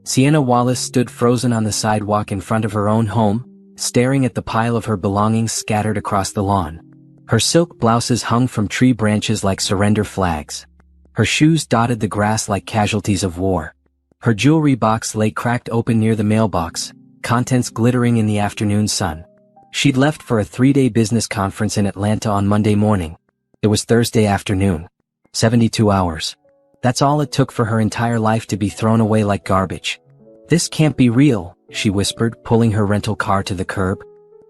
Sienna Wallace stood frozen on the sidewalk in front of her own home, staring at the pile of her belongings scattered across the lawn. Her silk blouses hung from tree branches like surrender flags. Her shoes dotted the grass like casualties of war. Her jewelry box lay cracked open near the mailbox, contents glittering in the afternoon sun. She'd left for a 3-day business conference in Atlanta on Monday morning. It was Thursday afternoon. 72 hours. That's all it took for her entire life to be thrown away like garbage. "This can't be real," she whispered, pulling her rental car to the curb.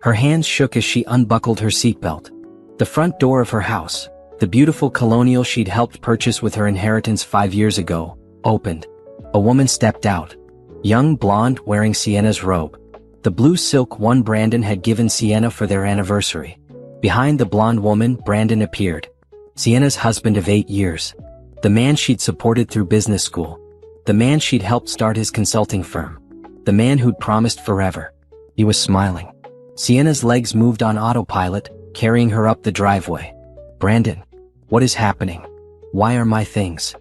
Her hands shook as she unbuckled her seatbelt. The front door of her house, the beautiful colonial she'd helped purchase with her inheritance 5 years ago, opened. A woman stepped out. Young, blonde, wearing Sienna's robe. The blue silk one Brandon had given Sienna for their anniversary. Behind the blonde woman, Brandon appeared. Sienna's husband of 8 years. The man she'd supported through business school. The man she'd helped start his consulting firm. The man who'd promised forever. He was smiling. Sienna's legs moved on autopilot, carrying her up the driveway. "Brandon, what is happening? Why are my things?"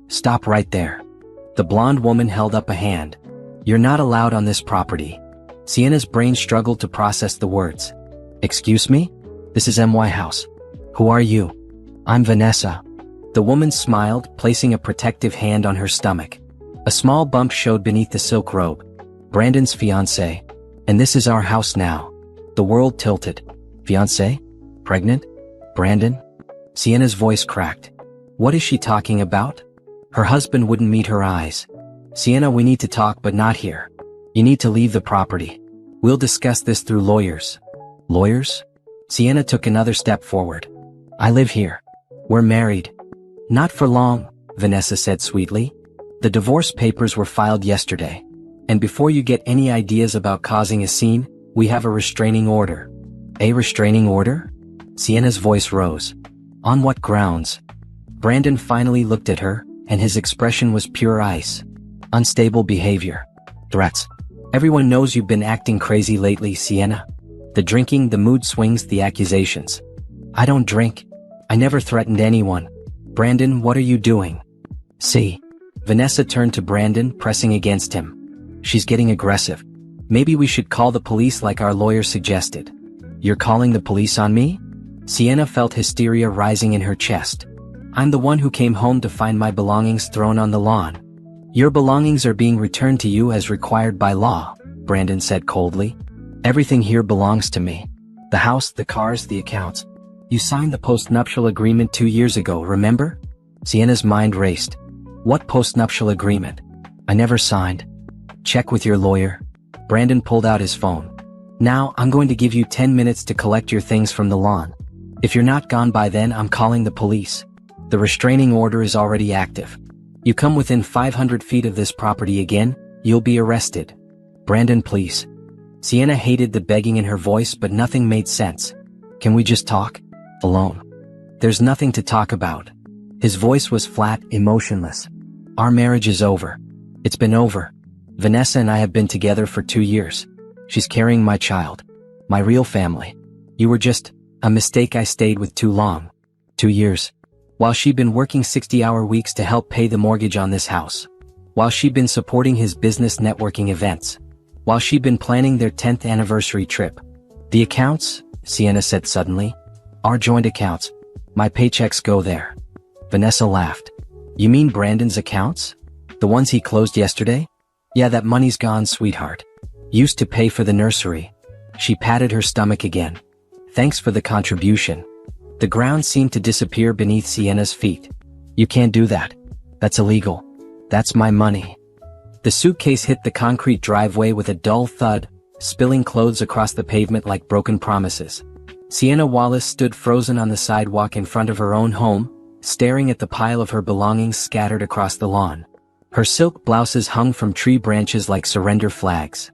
"Stop right there." The blonde woman held up a hand. "You're not allowed on this property." Sienna's brain struggled to process the words. "Excuse me? This is MY House. Who are you?" "I'm Vanessa." The woman smiled, placing a protective hand on her stomach. A small bump showed beneath the silk robe. "Brandon's fiancé. And this is our house now." The world tilted. "Fiancé? Pregnant? Brandon?" Sienna's voice cracked. What is she talking about? Her husband wouldn't meet her eyes. "Sienna, we need to talk, but not here. You need to leave the property. We'll discuss this through lawyers." "Lawyers?" Sienna took another step forward. "I live here. We're married." "Not for long," Vanessa said sweetly. "The divorce papers were filed yesterday. And before you get any ideas about causing a scene, we have a restraining order." "A restraining order?" Sienna's voice rose. "On what grounds?" Brandon finally looked at her, and his expression was pure ice. "Unstable behavior. Threats. Everyone knows you've been acting crazy lately, Sienna. The drinking, the mood swings, the accusations." "I don't drink. I never threatened anyone." "Brandon, what are you doing?" "See." Vanessa turned to Brandon, pressing against him. "She's getting aggressive. Maybe we should call the police like our lawyer suggested." "You're calling the police on me?" Sienna felt hysteria rising in her chest. "I'm the one who came home to find my belongings thrown on the lawn." "Your belongings are being returned to you as required by law," Brandon said coldly. "Everything here belongs to me. The house, the cars, the accounts. You signed the postnuptial agreement 2 years ago, remember?" Sienna's mind raced. "What postnuptial agreement? I never signed." "Check with your lawyer." Brandon pulled out his phone. "Now, I'm going to give you 10 minutes to collect your things from the lawn. If you're not gone by then, I'm calling the police. The restraining order is already active. You come within 500 feet of this property again, you'll be arrested." "Brandon, please." Sienna hated the begging in her voice, but nothing made sense. "Can we just talk? Alone?" "There's nothing to talk about." His voice was flat, emotionless. "Our marriage is over. It's been over. Vanessa and I have been together for 2 years. She's carrying my child. My real family. You were just a mistake I stayed with too long. 2 years. While she'd been working 60-hour weeks to help pay the mortgage on this house. While she'd been supporting his business networking events. While she'd been planning their 10th anniversary trip. The accounts," Sienna said suddenly, "are joint accounts. My paychecks go there." Vanessa laughed. "You mean Brandon's accounts? The ones he closed yesterday?" "Yeah, that money's gone, sweetheart. Used to pay for the nursery." She patted her stomach again. "Thanks for the contribution." The ground seemed to disappear beneath Sienna's feet. "You can't do that. That's illegal. That's my money." The suitcase hit the concrete driveway with a dull thud, spilling clothes across the pavement like broken promises. Sienna Wallace stood frozen on the sidewalk in front of her own home, staring at the pile of her belongings scattered across the lawn. Her silk blouses hung from tree branches like surrender flags.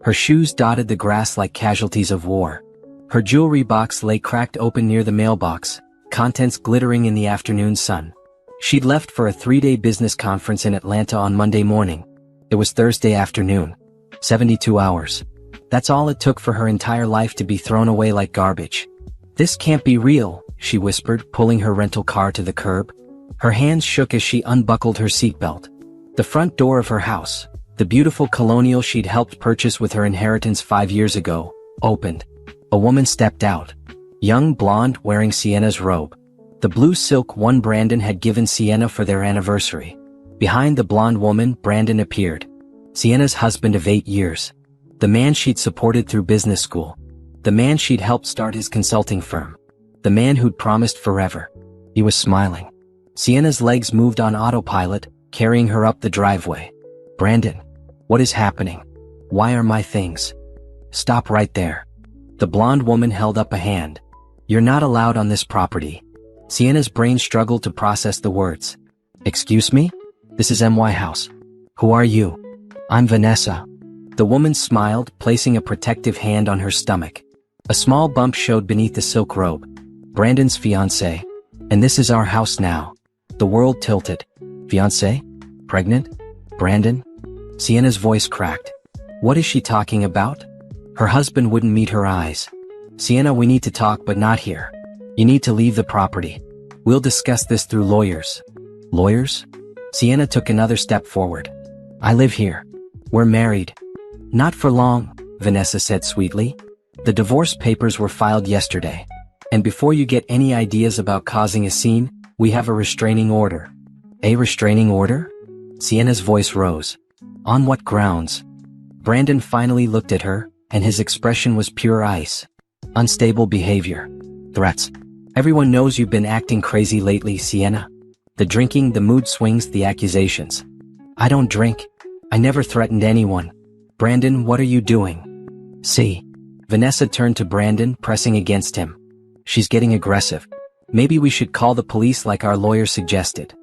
Her shoes dotted the grass like casualties of war. Her jewelry box lay cracked open near the mailbox, contents glittering in the afternoon sun. She'd left for a 3-day business conference in Atlanta on Monday morning. It was Thursday afternoon. 72 hours. That's all it took for her entire life to be thrown away like garbage. "This can't be real," she whispered, pulling her rental car to the curb. Her hands shook as she unbuckled her seatbelt. The front door of her house, The beautiful colonial she'd helped purchase with her inheritance 5 years ago opened. A woman stepped out. Young, blonde, wearing Sienna's robe. The blue silk one Brandon had given Sienna for their anniversary. Behind the blonde woman, Brandon appeared. Sienna's husband of 8 years. The man she'd supported through business school. The man she'd helped start his consulting firm. The man who'd promised forever. He was smiling. Sienna's legs moved on autopilot, carrying her up the driveway. Brandon, what is happening? Why are my things? Stop right there. The blonde woman held up a hand. You're not allowed on this property. Sienna's brain struggled to process the words. Excuse me? This is MY House. Who are you? I'm Vanessa. The woman smiled, placing a protective hand on her stomach. A small bump showed beneath the silk robe. Brandon's fiancé. And this is our house now. The world tilted. Fiancé? Pregnant? Brandon? Sienna's voice cracked. What is she talking about? Her husband wouldn't meet her eyes. Sienna, we need to talk, but not here. You need to leave the property. We'll discuss this through lawyers. Lawyers? Sienna took another step forward. I live here. We're married. Not for long, Vanessa said sweetly. The divorce papers were filed yesterday. And before you get any ideas about causing a scene, we have a restraining order. A restraining order? Sienna's voice rose. On what grounds? Brandon finally looked at her, and his expression was pure ice. Unstable behavior. Threats. Everyone knows you've been acting crazy lately, Sienna. The drinking, the mood swings, the accusations. I don't drink. I never threatened anyone. Brandon, what are you doing? See. Vanessa turned to Brandon, pressing against him. She's getting aggressive. Maybe we should call the police like our lawyer suggested.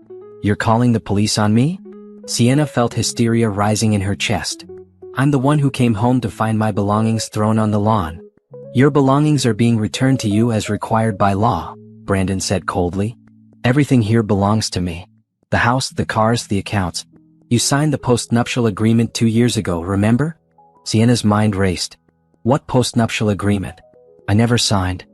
You're calling the police on me? Sienna felt hysteria rising in her chest. I'm the one who came home to find my belongings thrown on the lawn. Your belongings are being returned to you as required by law, Brandon said coldly. Everything here belongs to me. The house, the cars, the accounts. You signed the postnuptial agreement 2 years ago, remember? Sienna's mind raced. What postnuptial agreement? I never signed.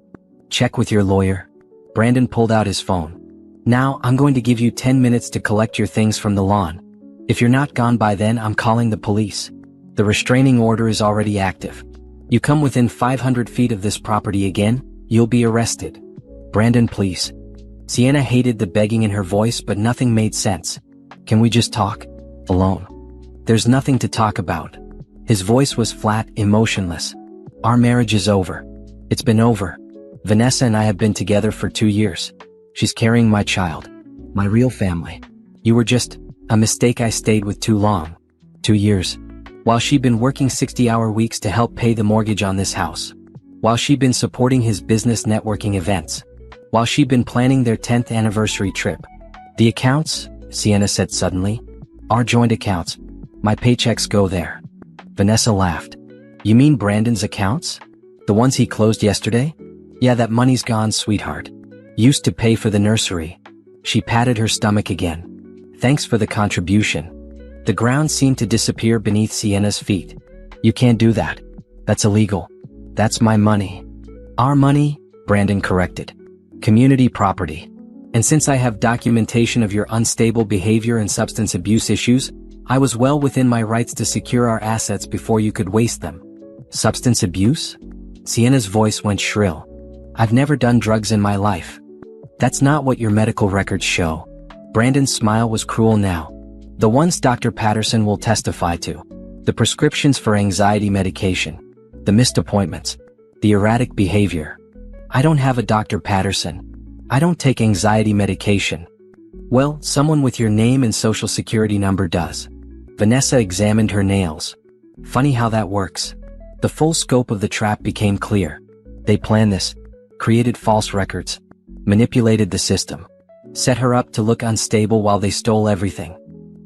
Check with your lawyer. Brandon pulled out his phone. Now, I'm going to give you 10 minutes to collect your things from the lawn. If you're not gone by then, I'm calling the police. The restraining order is already active. You come within 500 feet of this property again, you'll be arrested. Brandon, please. Sienna hated the begging in her voice, but nothing made sense. Can we just talk? Alone. There's nothing to talk about. His voice was flat, emotionless. Our marriage is over. It's been over. Vanessa and I have been together for 2 years. She's carrying my child. My real family. You were just a mistake. I stayed with too long. 2 years. While she'd been working 60-hour weeks to help pay the mortgage on this house. While she'd been supporting his business networking events. While she'd been planning their 10th anniversary trip. The accounts, Sienna said suddenly, are joint accounts. My paychecks go there. Vanessa laughed. You mean Brandon's accounts? The ones he closed yesterday? Yeah, that money's gone, sweetheart. Used to pay for the nursery. She patted her stomach again. Thanks for the contribution. The ground seemed to disappear beneath Sienna's feet. You can't do that. That's illegal. That's my money. Our money, Brandon corrected. Community property. And since I have documentation of your unstable behavior and substance abuse issues, I was well within my rights to secure our assets before you could waste them. Substance abuse? Sienna's voice went shrill. I've never done drugs in my life. That's not what your medical records show. Brandon's smile was cruel now. The ones Dr. Patterson will testify to. The prescriptions for anxiety medication. The missed appointments. The erratic behavior. I don't have a Dr. Patterson. I don't take anxiety medication. Well, someone with your name and social security number does. Vanessa examined her nails. Funny how that works. The full scope of the trap became clear. They planned this. Created false records. Manipulated the system. Set her up to look unstable while they stole everything.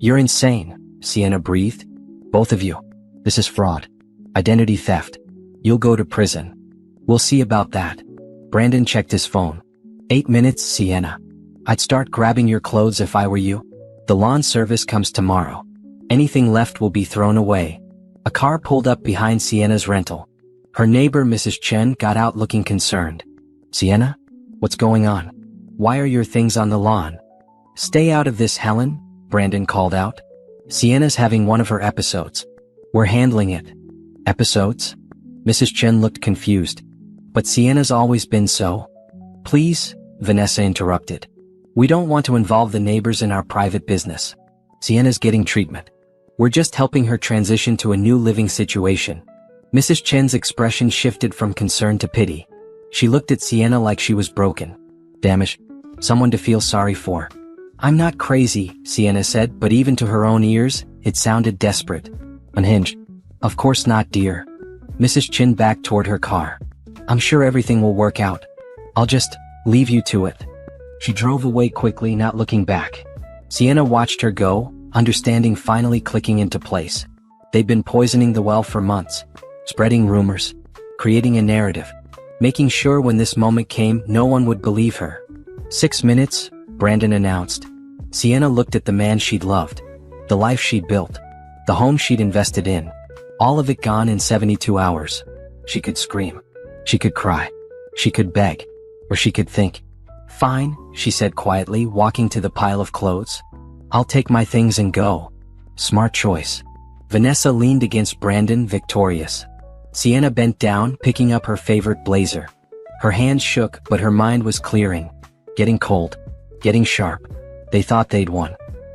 You're insane, Sienna breathed. Both of you. This is fraud. Identity theft. You'll go to prison. We'll see about that. Brandon checked his phone. 8 minutes, Sienna. I'd start grabbing your clothes if I were you. The lawn service comes tomorrow. Anything left will be thrown away. A car pulled up behind Sienna's rental. Her neighbor, Mrs. Chen, got out looking concerned. Sienna? What's going on? Why are your things on the lawn? Stay out of this, Helen, Brandon called out. Sienna's having one of her episodes. We're handling it. Episodes? Mrs. Chen looked confused. But Sienna's always been so. Please, Vanessa interrupted. We don't want to involve the neighbors in our private business. Sienna's getting treatment. We're just helping her transition to a new living situation. Mrs. Chen's expression shifted from concern to pity. She looked at Sienna like she was broken. Damage. Someone to feel sorry for. I'm not crazy, Sienna said, but even to her own ears, it sounded desperate. Unhinged. Of course not, dear. Mrs. Chen backed toward her car. I'm sure everything will work out. I'll just leave you to it. She drove away quickly, not looking back. Sienna watched her go, understanding finally clicking into place. They'd been poisoning the well for months, spreading rumors, creating a narrative, making sure when this moment came no one would believe her. 6 minutes, Brandon announced. Sienna looked at the man she'd loved, the life she'd built, the home she'd invested in. All of it gone in 72 hours. She could scream. She could cry. She could beg. Or she could think. Fine, she said quietly, walking to the pile of clothes. I'll take my things and go. Smart choice. Vanessa leaned against Brandon, victorious. Sienna bent down, picking up her favorite blazer. Her hands shook, but her mind was clearing. Getting cold. Getting sharp. They thought they'd won.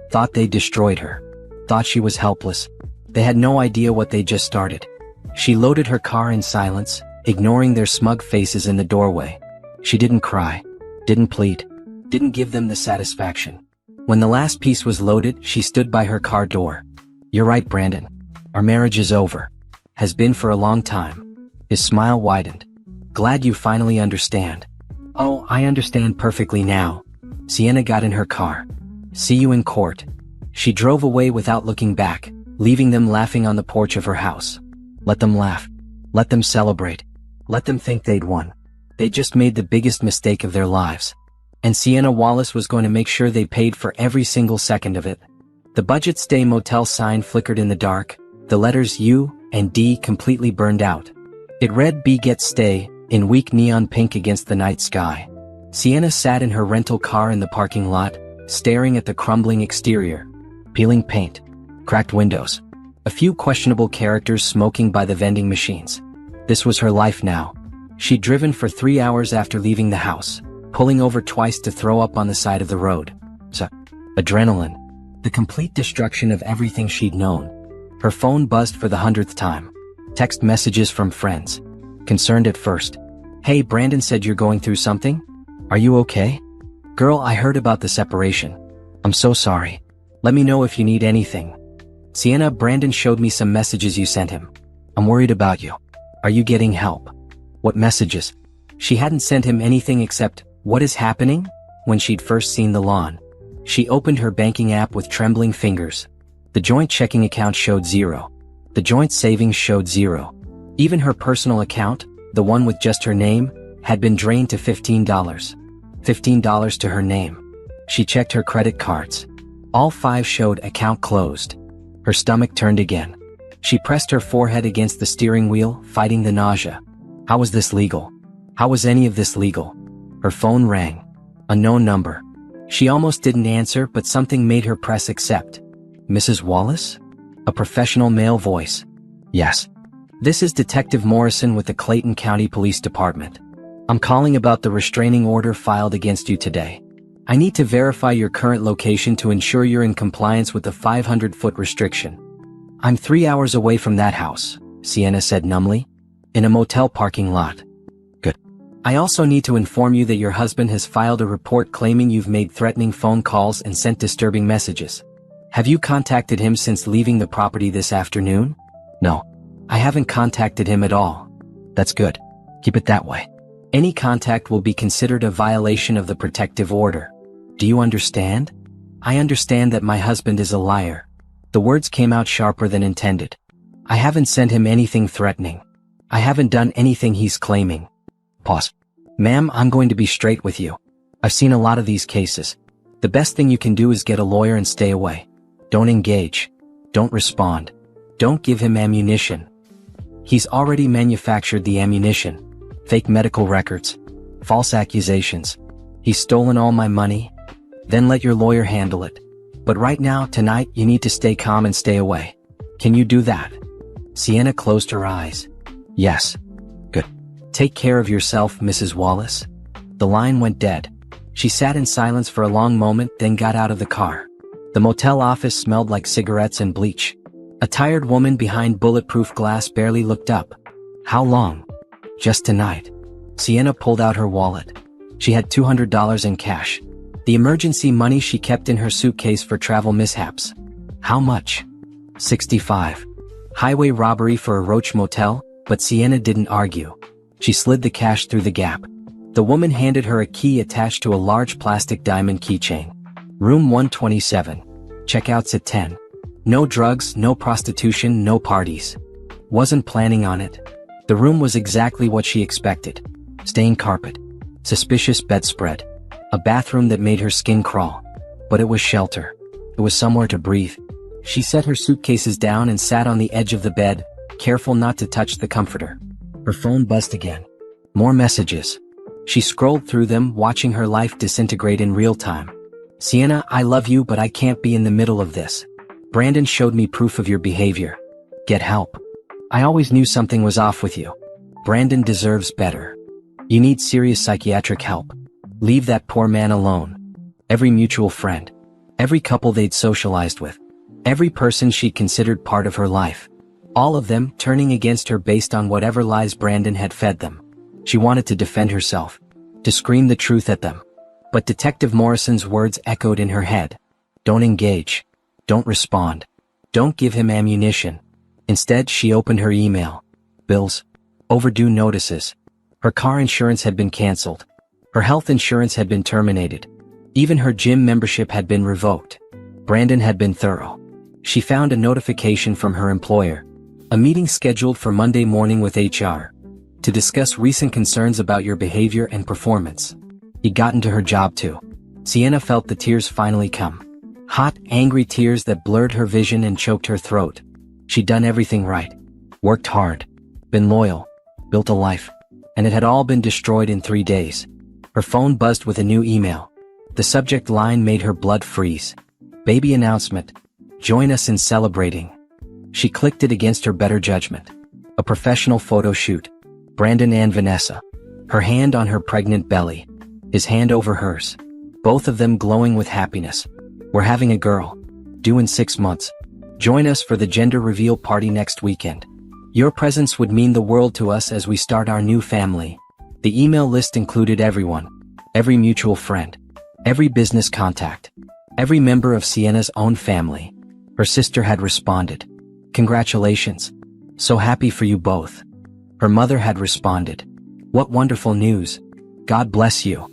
Thought they'd destroyed her. Thought she was helpless. They had no idea what they'd just started. She loaded her car in silence, ignoring their smug faces in the doorway. She didn't cry. Didn't plead. Didn't give them the satisfaction. When the last piece was loaded, she stood by her car door. You're right, Brandon. Our marriage is over. Has been for a long time. His smile widened. Glad you finally understand. Oh, I understand perfectly now. Sienna got in her car. See you in court. She drove away without looking back, leaving them laughing on the porch of her house. Let them laugh. Let them celebrate. Let them think they'd won. They just made the biggest mistake of their lives. And Sienna Wallace was going to make sure they paid for every single second of it. The Budget Stay Motel sign flickered in the dark, the letters U and D completely burned out. It read B Get Stay, in weak neon pink against the night sky. Sienna sat in her rental car in the parking lot, staring at the crumbling exterior. Peeling paint. Cracked windows. A few questionable characters smoking by the vending machines. This was her life now. She'd driven for 3 hours after leaving the house, pulling over twice to throw up on the side of the road. Adrenaline. The complete destruction of everything she'd known. Her phone buzzed for the 100th time. Text messages from friends. Concerned at first. Hey, Brandon said you're going through something? Are you okay? Girl, I heard about the separation. I'm so sorry. Let me know if you need anything. Sienna, Brandon showed me some messages you sent him. I'm worried about you. Are you getting help? What messages? She hadn't sent him anything except, what is happening? When she'd first seen the lawn. She opened her banking app with trembling fingers. The joint checking account showed 0. The joint savings showed 0. Even her personal account, the one with just her name, had been drained to $15. $15 to her name. She checked her credit cards. All 5 showed account closed. Her stomach turned again. She pressed her forehead against the steering wheel, fighting the nausea. How was this legal? How was any of this legal? Her phone rang. Unknown number. She almost didn't answer, but something made her press accept. Mrs. Wallace? A professional male voice. Yes. This is Detective Morrison with the Clayton County Police Department. I'm calling about the restraining order filed against you today. I need to verify your current location to ensure you're in compliance with the 500-foot restriction. I'm 3 hours away from that house, Sienna said numbly. In a motel parking lot. Good. I also need to inform you that your husband has filed a report claiming you've made threatening phone calls and sent disturbing messages. Have you contacted him since leaving the property this afternoon? No. I haven't contacted him at all. That's good. Keep it that way. Any contact will be considered a violation of the protective order. Do you understand? I understand that my husband is a liar. The words came out sharper than intended. I haven't sent him anything threatening. I haven't done anything he's claiming. Pause. Ma'am, I'm going to be straight with you. I've seen a lot of these cases. The best thing you can do is get a lawyer and stay away. Don't engage. Don't respond. Don't give him ammunition. He's already manufactured the ammunition. Fake medical records. False accusations. He's stolen all my money. Then let your lawyer handle it. But right now, tonight, you need to stay calm and stay away. Can you do that? Sienna closed her eyes. Yes. Good. Take care of yourself, Mrs. Wallace. The line went dead. She sat in silence for a long moment, then got out of the car. The motel office smelled like cigarettes and bleach. A tired woman behind bulletproof glass barely looked up. How long? Just tonight. Sienna pulled out her wallet. She had $200 in cash. The emergency money she kept in her suitcase for travel mishaps. How much? 65. Highway robbery for a roach motel, but Sienna didn't argue. She slid the cash through the gap. The woman handed her a key attached to a large plastic diamond keychain. Room 127. Checkouts at 10. No drugs, no prostitution, no parties. Wasn't planning on it. The room was exactly what she expected. Stained carpet. Suspicious bedspread. A bathroom that made her skin crawl. But it was shelter. It was somewhere to breathe. She set her suitcases down and sat on the edge of the bed, careful not to touch the comforter. Her phone buzzed again. More messages. She scrolled through them, watching her life disintegrate in real time. Sienna, I love you, but I can't be in the middle of this. Brandon showed me proof of your behavior. Get help. I always knew something was off with you. Brandon deserves better. You need serious psychiatric help. Leave that poor man alone. Every mutual friend. Every couple they'd socialized with. Every person she'd considered part of her life. All of them turning against her based on whatever lies Brandon had fed them. She wanted to defend herself. To scream the truth at them. But Detective Morrison's words echoed in her head. Don't engage. Don't respond. Don't give him ammunition. Instead, she opened her email. Bills. Overdue notices. Her car insurance had been canceled. Her health insurance had been terminated. Even her gym membership had been revoked. Brandon had been thorough. She found a notification from her employer. A meeting scheduled for Monday morning with HR. To discuss recent concerns about your behavior and performance. He'd gotten to her job too. Sienna felt the tears finally come. Hot, angry tears that blurred her vision and choked her throat. She'd done everything right. Worked hard. Been loyal. Built a life. And it had all been destroyed in 3 days. Her phone buzzed with a new email. The subject line made her blood freeze. Baby announcement. Join us in celebrating. She clicked it against her better judgment. A professional photo shoot. Brandon and Vanessa. Her hand on her pregnant belly. His hand over hers. Both of them glowing with happiness. We're having a girl. Due in 6 months. Join us for the gender reveal party next weekend. Your presence would mean the world to us as we start our new family. The email list included everyone. Every mutual friend. Every business contact. Every member of Sienna's own family. Her sister had responded. Congratulations. So happy for you both. Her mother had responded. What wonderful news. God bless you.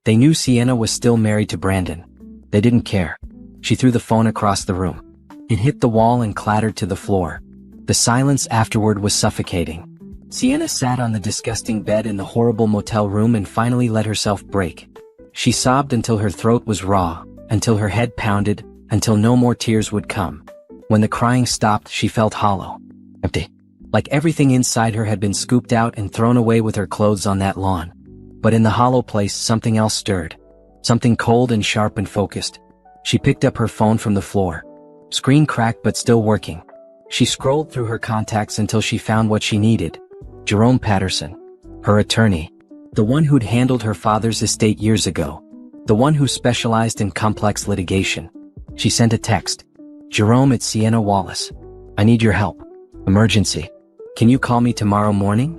They knew Sienna was still married to Brandon. They didn't care. She threw the phone across the room. It hit the wall and clattered to the floor. The silence afterward was suffocating. Sienna sat on the disgusting bed in the horrible motel room and finally let herself break. She sobbed until her throat was raw, until her head pounded, until no more tears would come. When the crying stopped, she felt hollow. Empty. Like everything inside her had been scooped out and thrown away with her clothes on that lawn. But in the hollow place, something else stirred. Something cold and sharp and focused. She picked up her phone from the floor. Screen cracked but still working. She scrolled through her contacts until she found what she needed. Jerome Patterson. Her attorney. The one who'd handled her father's estate years ago. The one who specialized in complex litigation. She sent a text. Jerome, it's Sienna Wallace. I need your help. Emergency. Can you call me tomorrow morning?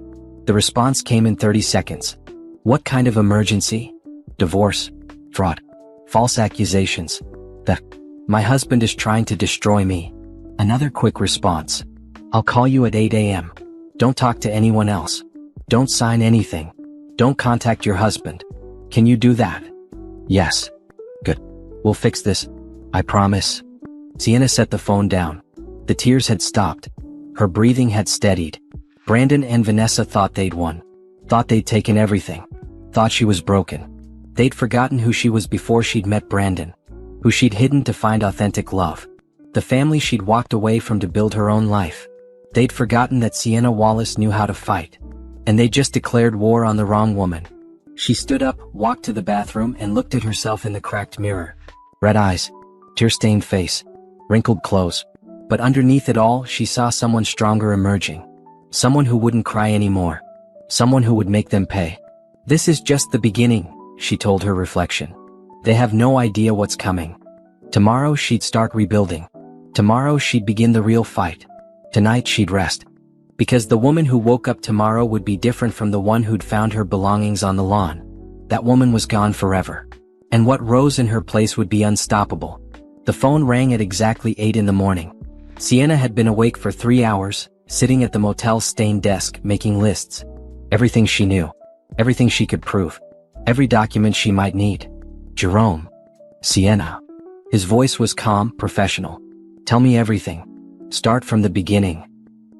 The response came in 30 seconds. What kind of emergency? Divorce. Fraud. False accusations. Theft. My husband is trying to destroy me. Another quick response. I'll call you at 8 a.m. Don't talk to anyone else. Don't sign anything. Don't contact your husband. Can you do that? Yes. Good. We'll fix this. I promise. Sienna set the phone down. The tears had stopped. Her breathing had steadied. Brandon and Vanessa thought they'd won. Thought they'd taken everything. Thought she was broken. They'd forgotten who she was before she'd met Brandon. Who she'd hidden to find authentic love. The family she'd walked away from to build her own life. They'd forgotten that Sienna Wallace knew how to fight. And they just declared war on the wrong woman. She stood up, walked to the bathroom, and looked at herself in the cracked mirror. Red eyes. tear-stained face, wrinkled clothes. But underneath it all, she saw someone stronger emerging. Someone who wouldn't cry anymore. Someone who would make them pay. This is just the beginning, she told her reflection. They have no idea what's coming. Tomorrow she'd start rebuilding. Tomorrow she'd begin the real fight. Tonight she'd rest. Because the woman who woke up tomorrow would be different from the one who'd found her belongings on the lawn. That woman was gone forever. And what rose in her place would be unstoppable. The phone rang at exactly 8 in the morning. Sienna had been awake for 3 hours, sitting at the motel's stained desk, making lists. Everything she knew. Everything she could prove. Every document she might need. Jerome. Sienna. His voice was calm, professional. Tell me everything. Start from the beginning.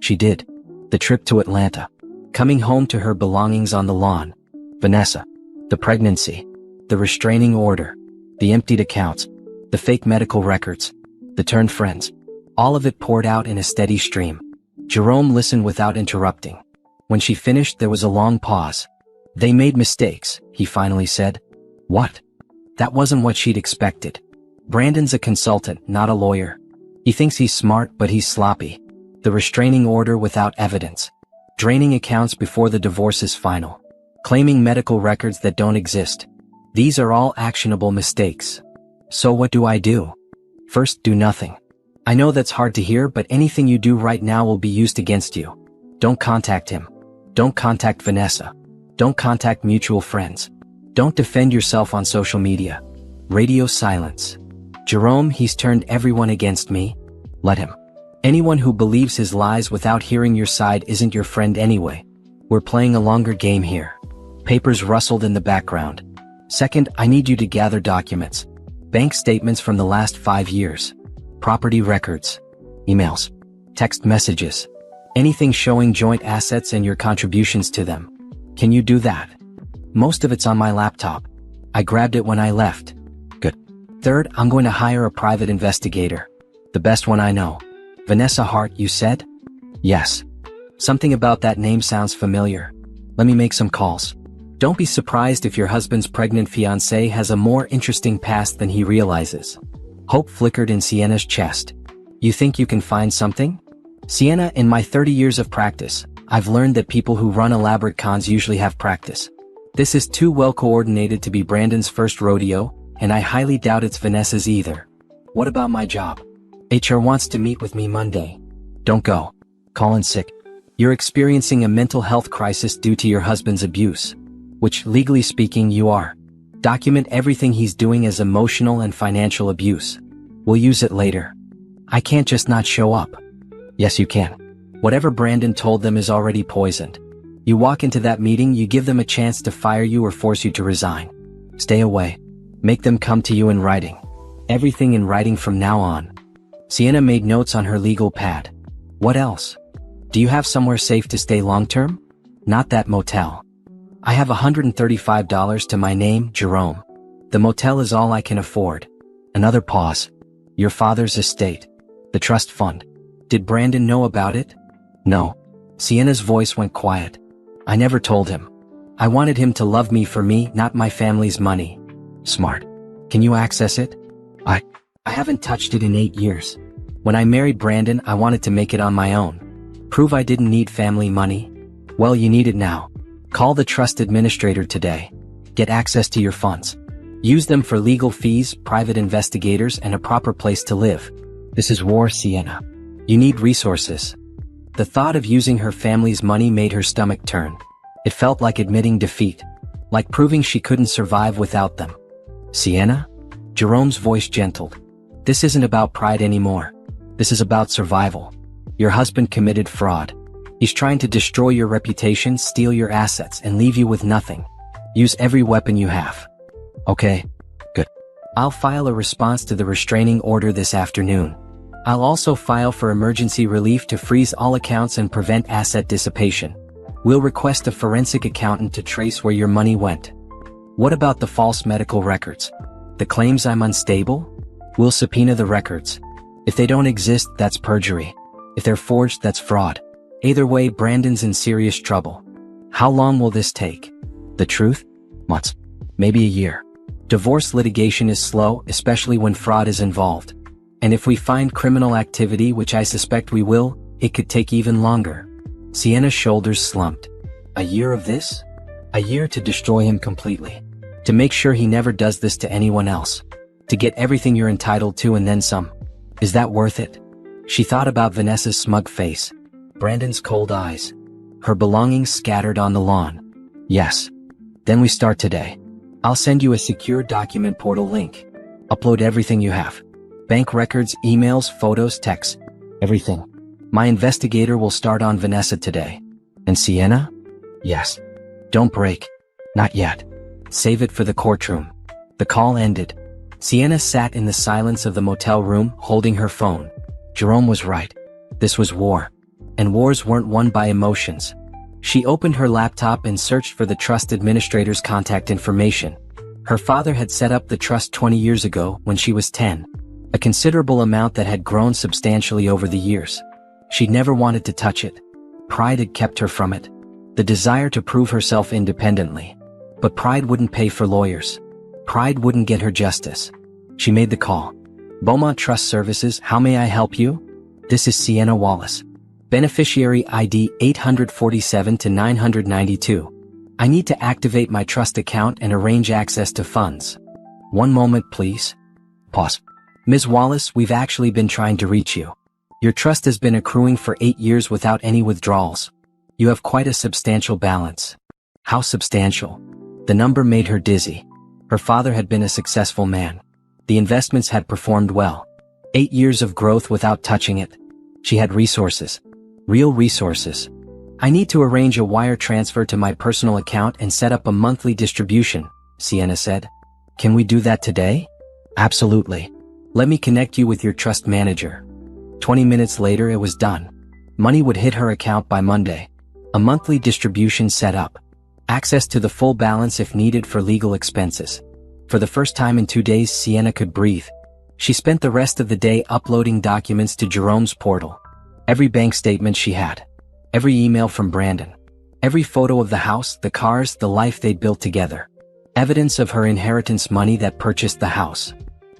She did. The trip to Atlanta. Coming home to her belongings on the lawn. Vanessa. The pregnancy. The restraining order. The emptied accounts. The fake medical records. The turned friends. All of it poured out in a steady stream. Jerome listened without interrupting. When she finished, there was a long pause. They made mistakes, he finally said. What? That wasn't what she'd expected. Brandon's a consultant, not a lawyer. He thinks he's smart, but he's sloppy. The restraining order without evidence. Draining accounts before the divorce is final. Claiming medical records that don't exist. These are all actionable mistakes. So what do I do? First, do nothing. I know that's hard to hear, but anything you do right now will be used against you. Don't contact him. Don't contact Vanessa. Don't contact mutual friends. Don't defend yourself on social media. Radio silence. Jerome, he's turned everyone against me. Let him. Anyone who believes his lies without hearing your side isn't your friend anyway. We're playing a longer game here. Papers rustled in the background. Second, I need you to gather documents. Bank statements from the last 5 years. Property records. Emails. Text messages. Anything showing joint assets and your contributions to them. Can you do that? Most of it's on my laptop. I grabbed it when I left. Good. Third, I'm going to hire a private investigator. The best one I know. Vanessa Hart, you said? Yes. Something about that name sounds familiar. Let me make some calls. Don't be surprised if your husband's pregnant fiancée has a more interesting past than he realizes. Hope flickered in Sienna's chest. You think you can find something? Sienna, in my 30 years of practice, I've learned that people who run elaborate cons usually have practice. This is too well coordinated to be Brandon's first rodeo, and I highly doubt it's Vanessa's either. What about my job? HR wants to meet with me Monday. Don't go. Call in sick. You're experiencing a mental health crisis due to your husband's abuse. Which, legally speaking, you are. Document everything he's doing as emotional and financial abuse. We'll use it later. I can't just not show up. Yes, you can. Whatever Brandon told them is already poisoned. You walk into that meeting, you give them a chance to fire you or force you to resign. Stay away. Make them come to you in writing. Everything in writing from now on. Sienna made notes on her legal pad. What else? Do you have somewhere safe to stay long-term? Not that motel. I have $135 to my name, Jerome. The motel is all I can afford. Another pause. Your father's estate. The trust fund. Did Brandon know about it? No. Sienna's voice went quiet. I never told him. I wanted him to love me for me, not my family's money. Smart. Can you access it? I haven't touched it in 8 years. When I married Brandon, I wanted to make it on my own. Prove I didn't need family money. Well, you need it now. Call the trust administrator today. Get access to your funds. Use them for legal fees, private investigators, and a proper place to live. This is war, Sienna. You need resources. The thought of using her family's money made her stomach turn. It felt like admitting defeat. Like proving she couldn't survive without them. Sienna? Jerome's voice gentled. This isn't about pride anymore. This is about survival. Your husband committed fraud. He's trying to destroy your reputation, steal your assets, and leave you with nothing. Use every weapon you have. Okay. Good. I'll file a response to the restraining order this afternoon. I'll also file for emergency relief to freeze all accounts and prevent asset dissipation. We'll request a forensic accountant to trace where your money went. What about the false medical records? The claims I'm unstable? We'll subpoena the records. If they don't exist, that's perjury. If they're forged, that's fraud. Either way, Brandon's in serious trouble. How long will this take? The truth? Months. Maybe a year. Divorce litigation is slow, especially when fraud is involved. And if we find criminal activity, which I suspect we will, it could take even longer. Sienna's shoulders slumped. A year of this? A year to destroy him completely. To make sure he never does this to anyone else. To get everything you're entitled to and then some. Is that worth it? She thought about Vanessa's smug face. Brandon's cold eyes. Her belongings scattered on the lawn. Yes. Then we start today. I'll send you a secure document portal link. Upload everything you have. Bank records, emails, photos, texts. Everything. My investigator will start on Vanessa today. And Sienna? Yes. Don't break. Not yet. Save it for the courtroom. The call ended. Sienna sat in the silence of the motel room, holding her phone. Jerome was right. This was war. And wars weren't won by emotions. She opened her laptop and searched for the trust administrator's contact information. Her father had set up the trust 20 years ago when she was 10. A considerable amount that had grown substantially over the years. She'd never wanted to touch it. Pride had kept her from it. The desire to prove herself independently. But pride wouldn't pay for lawyers. Pride wouldn't get her justice. She made the call. Beaumont Trust Services, how may I help you? This is Sienna Wallace. Beneficiary ID 847 to 992. I need to activate my trust account and arrange access to funds. One moment, please. Pause. Ms. Wallace, we've actually been trying to reach you. Your trust has been accruing for 8 years without any withdrawals. You have quite a substantial balance. How substantial? The number made her dizzy. Her father had been a successful man. The investments had performed well. 8 years of growth without touching it. She had resources. Real resources. I need to arrange a wire transfer to my personal account and set up a monthly distribution, Sienna said. Can we do that today? Absolutely. Let me connect you with your trust manager. 20 minutes later it was done. Money would hit her account by Monday. A monthly distribution set up. Access to the full balance if needed for legal expenses. For the first time in 2 days, Sienna could breathe. She spent the rest of the day uploading documents to Jerome's portal. Every bank statement she had. Every email from Brandon. Every photo of the house, the cars, the life they'd built together. Evidence of her inheritance money that purchased the house.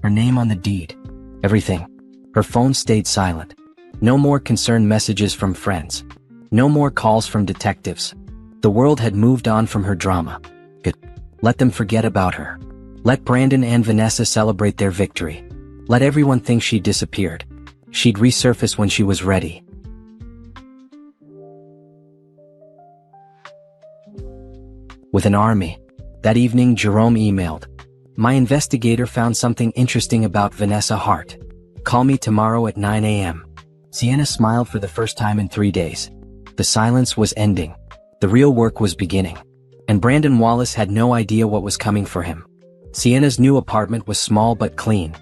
Her name on the deed. Everything. Her phone stayed silent. No more concerned messages from friends. No more calls from detectives. The world had moved on from her drama. Let them forget about her. Let Brandon and Vanessa celebrate their victory. Let everyone think she disappeared. She'd resurface when she was ready. With an army. That evening Jerome emailed. My investigator found something interesting about Vanessa Hart. Call me tomorrow at 9 a.m. Sienna smiled for the first time in 3 days. The silence was ending. The real work was beginning. And Brandon Wallace had no idea what was coming for him. Sienna's new apartment was small but clean.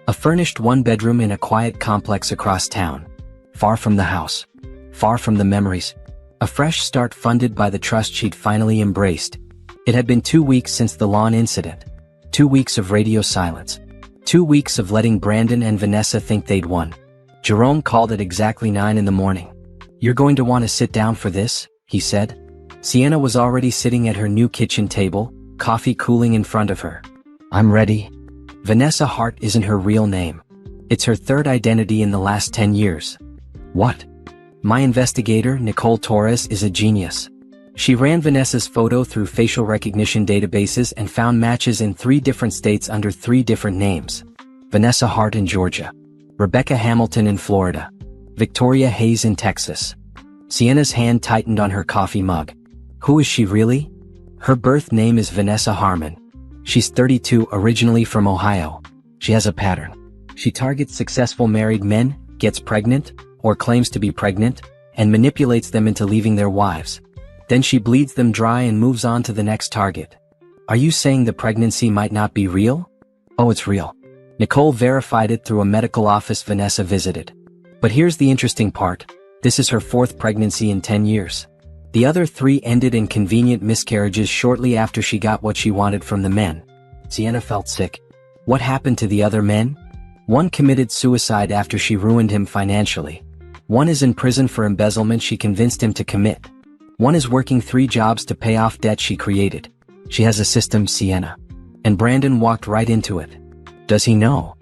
A furnished one-bedroom in a quiet complex across town. Far from the house. Far from the memories. A fresh start funded by the trust she'd finally embraced. It had been 2 weeks since the lawn incident. 2 weeks of radio silence. 2 weeks of letting Brandon and Vanessa think they'd won. Jerome called at exactly 9 in the morning. You're going to want to sit down for this, he said. Sienna was already sitting at her new kitchen table, coffee cooling in front of her. I'm ready. Vanessa Hart isn't her real name. It's her third identity in the last 10 years. What? My investigator, Nicole Torres, is a genius. She ran Vanessa's photo through facial recognition databases and found matches in 3 different states under 3 different names. Vanessa Hart in Georgia. Rebecca Hamilton in Florida. Victoria Hayes in Texas. Sienna's hand tightened on her coffee mug. Who is she really? Her birth name is Vanessa Harmon. She's 32, originally from Ohio. She has a pattern. She targets successful married men, gets pregnant, or claims to be pregnant, and manipulates them into leaving their wives. Then she bleeds them dry and moves on to the next target. Are you saying the pregnancy might not be real? Oh, it's real. Nicole verified it through a medical office Vanessa visited. But here's the interesting part. This is her 4th pregnancy in 10 years. The other 3 ended in convenient miscarriages shortly after she got what she wanted from the men. Sienna felt sick. What happened to the other men? One committed suicide after she ruined him financially. One is in prison for embezzlement she convinced him to commit. One is working 3 jobs to pay off debt she created. She has a system, Sienna. And Brandon walked right into it. Does he know?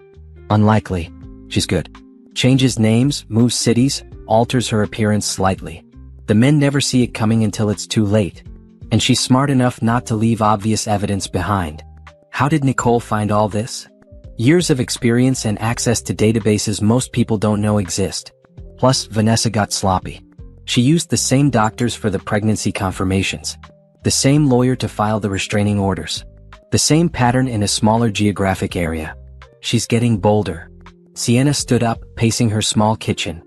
Unlikely. She's good. Changes names, moves cities, alters her appearance slightly. The men never see it coming until it's too late. And she's smart enough not to leave obvious evidence behind. How did Nicole find all this? Years of experience and access to databases most people don't know exist. Plus, Vanessa got sloppy. She used the same doctors for the pregnancy confirmations. The same lawyer to file the restraining orders. The same pattern in a smaller geographic area. She's getting bolder. Sienna stood up, pacing her small kitchen.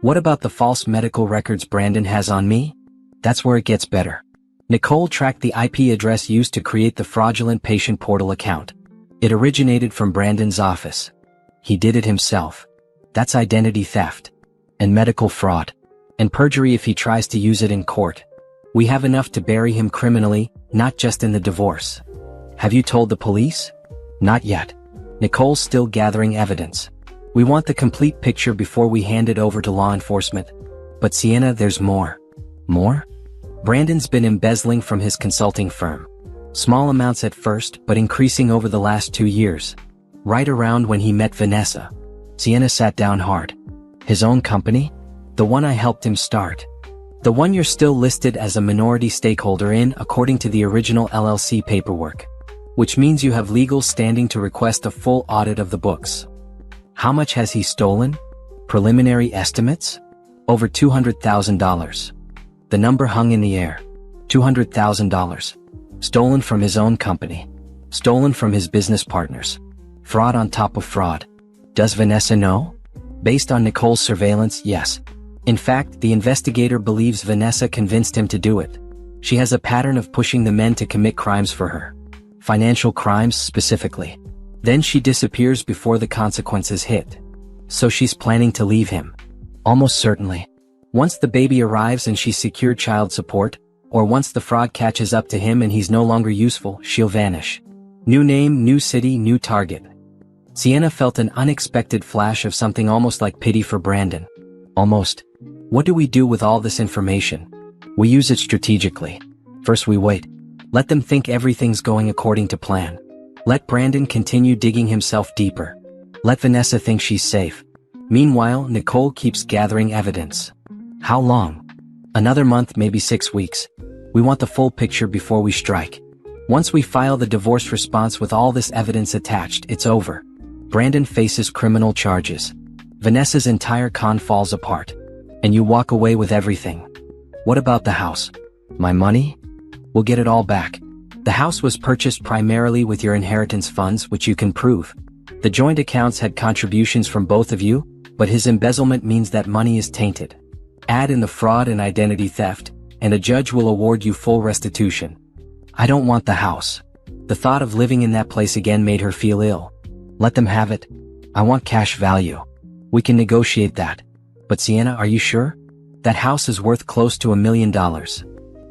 What about the false medical records Brandon has on me? That's where it gets better. Nicole tracked the IP address used to create the fraudulent patient portal account. It originated from Brandon's office. He did it himself. That's identity theft. And medical fraud. And perjury if he tries to use it in court. We have enough to bury him criminally, not just in the divorce. Have you told the police? Not yet. Nicole's still gathering evidence. We want the complete picture before we hand it over to law enforcement. But Sienna, there's more. More? Brandon's been embezzling from his consulting firm. Small amounts at first, but increasing over the last 2 years. Right around when he met Vanessa. Sienna sat down hard. His own company? The one I helped him start. The one you're still listed as a minority stakeholder in according to the original LLC paperwork. Which means you have legal standing to request a full audit of the books. How much has he stolen? Preliminary estimates? Over $200,000. The number hung in the air. $200,000. Stolen from his own company. Stolen from his business partners. Fraud on top of fraud. Does Vanessa know? Based on Nicole's surveillance, yes. In fact, the investigator believes Vanessa convinced him to do it. She has a pattern of pushing the men to commit crimes for her. Financial crimes specifically. Then she disappears before the consequences hit. So she's planning to leave him. Almost certainly. Once the baby arrives and she's secured child support, or once the fraud catches up to him and he's no longer useful, she'll vanish. New name, new city, new target. Sienna felt an unexpected flash of something almost like pity for Brandon. Almost. What do we do with all this information? We use it strategically. First we wait. Let them think everything's going according to plan. Let Brandon continue digging himself deeper. Let Vanessa think she's safe. Meanwhile, Nicole keeps gathering evidence. How long? Another month, maybe 6 weeks. We want the full picture before we strike. Once we file the divorce response with all this evidence attached, it's over. Brandon faces criminal charges. Vanessa's entire con falls apart. And you walk away with everything. What about the house? My money? We'll get it all back. The house was purchased primarily with your inheritance funds, which you can prove. The joint accounts had contributions from both of you, but his embezzlement means that money is tainted. Add in the fraud and identity theft, and a judge will award you full restitution. I don't want the house. The thought of living in that place again made her feel ill. Let them have it. I want cash value. We can negotiate that. But Sienna, are you sure? That house is worth close to $1 million.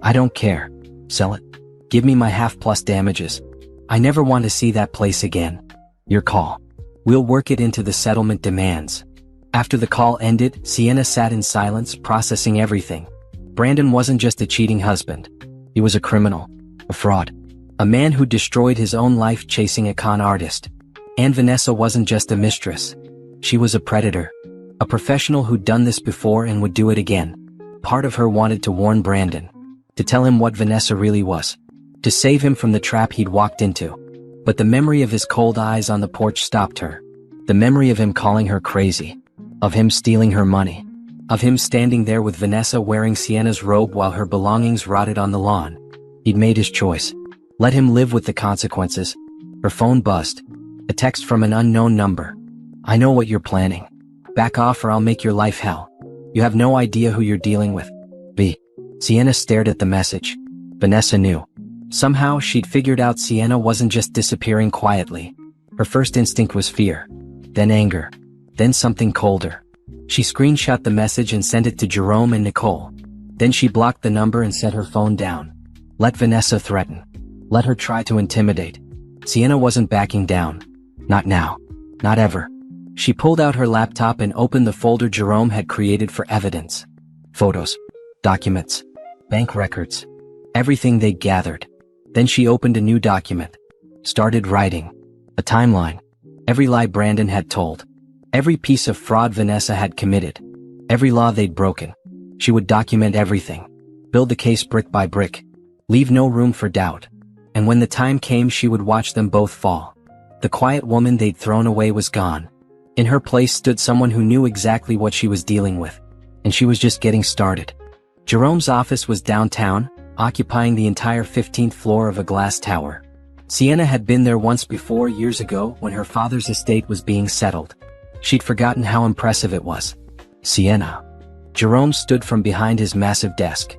I don't care. Sell it. Give me my half plus damages. I never want to see that place again. Your call. We'll work it into the settlement demands. After the call ended, Sienna sat in silence, processing everything. Brandon wasn't just a cheating husband. He was a criminal. A fraud. A man who destroyed his own life chasing a con artist. And Vanessa wasn't just a mistress. She was a predator. A professional who'd done this before and would do it again. Part of her wanted to warn Brandon. To tell him what Vanessa really was. To save him from the trap he'd walked into. But the memory of his cold eyes on the porch stopped her. The memory of him calling her crazy. Of him stealing her money. Of him standing there with Vanessa wearing Sienna's robe while her belongings rotted on the lawn. He'd made his choice. Let him live with the consequences. Her phone buzzed. A text from an unknown number. I know what you're planning. Back off or I'll make your life hell. You have no idea who you're dealing with. V. Sienna stared at the message. Vanessa knew. Somehow she'd figured out Sienna wasn't just disappearing quietly. Her first instinct was fear. Then anger. Then something colder. She screenshot the message and sent it to Jerome and Nicole. Then she blocked the number and set her phone down. Let Vanessa threaten. Let her try to intimidate. Sienna wasn't backing down. Not now. Not ever. She pulled out her laptop and opened the folder Jerome had created for evidence. Photos. Documents. Bank records. Everything they gathered. Then she opened a new document. Started writing. A timeline. Every lie Brandon had told. Every piece of fraud Vanessa had committed. Every law they'd broken. She would document everything. Build the case brick by brick. Leave no room for doubt. And when the time came, she would watch them both fall. The quiet woman they'd thrown away was gone. In her place stood someone who knew exactly what she was dealing with. And she was just getting started. Jerome's office was downtown, occupying the entire 15th floor of a glass tower. Sienna had been there once before, years ago, when her father's estate was being settled. She'd forgotten how impressive it was. Sienna. Jerome stood from behind his massive desk.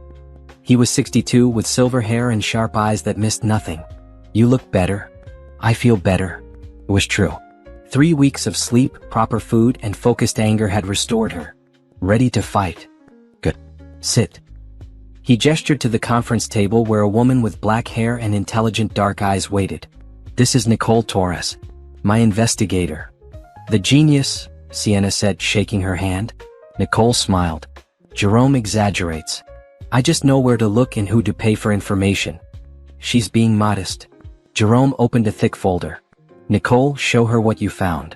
He was 62, with silver hair and sharp eyes that missed nothing. You look better. I feel better. It was true. 3 weeks of sleep, proper food, and focused anger had restored her. Ready to fight. Good. Sit. He gestured to the conference table where a woman with black hair and intelligent dark eyes waited. This is Nicole Torres, my investigator. The genius, Sienna said, shaking her hand. Nicole smiled. Jerome exaggerates. I just know where to look and who to pay for information. She's being modest. Jerome opened a thick folder. Nicole, show her what you found.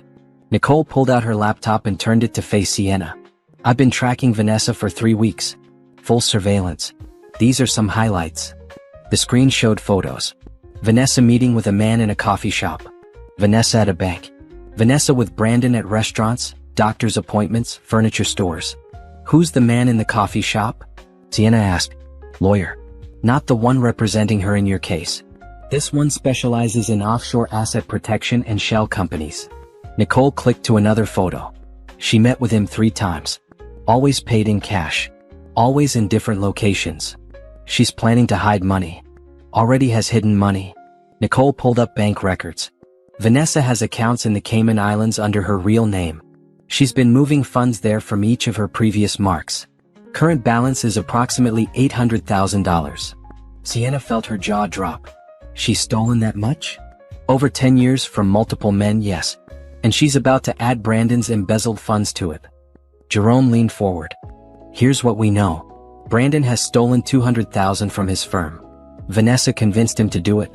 Nicole pulled out her laptop and turned it to face Sienna. I've been tracking Vanessa for 3 weeks. Full surveillance. These are some highlights. The screen showed photos. Vanessa meeting with a man in a coffee shop. Vanessa at a bank. Vanessa with Brandon at restaurants, doctor's appointments, furniture stores. Who's the man in the coffee shop? Sienna asked. Lawyer. Not the one representing her in your case. This one specializes in offshore asset protection and shell companies. Nicole clicked to another photo. She met with him 3 times. Always paid in cash. Always in different locations. She's planning to hide money. Already has hidden money. Nicole pulled up bank records. Vanessa has accounts in the Cayman Islands under her real name. She's been moving funds there from each of her previous marks. Current balance is approximately $800,000. Sienna felt her jaw drop. She's stolen that much? Over 10 years from multiple men, yes. And she's about to add Brandon's embezzled funds to it. Jerome leaned forward. Here's what we know. Brandon has stolen $200,000 from his firm. Vanessa convinced him to do it.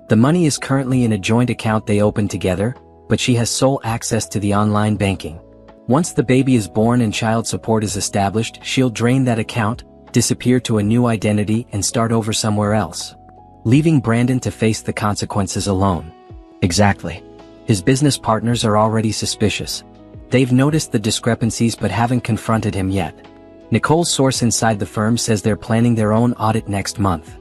The money is currently in a joint account they opened together, but she has sole access to the online banking. Once the baby is born and child support is established, she'll drain that account, disappear to a new identity, and start over somewhere else. Leaving Brandon to face the consequences alone. Exactly. His business partners are already suspicious. They've noticed the discrepancies but haven't confronted him yet. Nicole's source inside the firm says they're planning their own audit next month.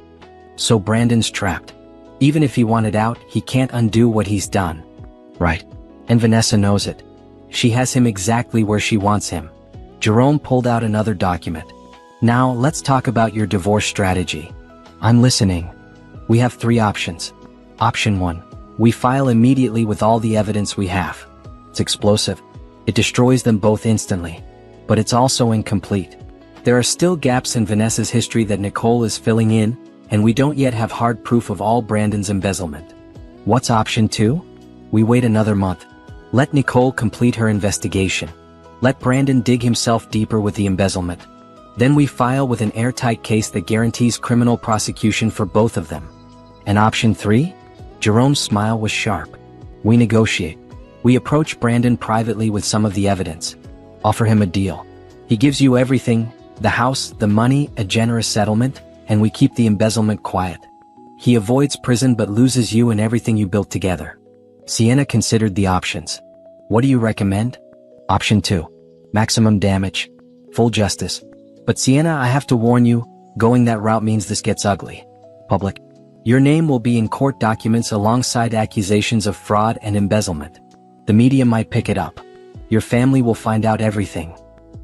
So Brandon's trapped. Even if he wanted out, he can't undo what he's done. Right. And Vanessa knows it. She has him exactly where she wants him. Jerome pulled out another document. Now, let's talk about your divorce strategy. I'm listening. We have 3 options. Option 1. We file immediately with all the evidence we have. It's explosive. It destroys them both instantly. But it's also incomplete. There are still gaps in Vanessa's history that Nicole is filling in, and we don't yet have hard proof of all Brandon's embezzlement. What's option 2? We wait another month. Let Nicole complete her investigation. Let Brandon dig himself deeper with the embezzlement. Then we file with an airtight case that guarantees criminal prosecution for both of them. And option 3? Jerome's smile was sharp. We negotiate. We approach Brandon privately with some of the evidence. Offer him a deal. He gives you everything, the house, the money, a generous settlement, and we keep the embezzlement quiet. He avoids prison but loses you and everything you built together. Sienna considered the options. What do you recommend? Option 2. Maximum damage. Full justice. But Sienna, I have to warn you, going that route means this gets ugly. Public. Your name will be in court documents alongside accusations of fraud and embezzlement. The media might pick it up. Your family will find out everything.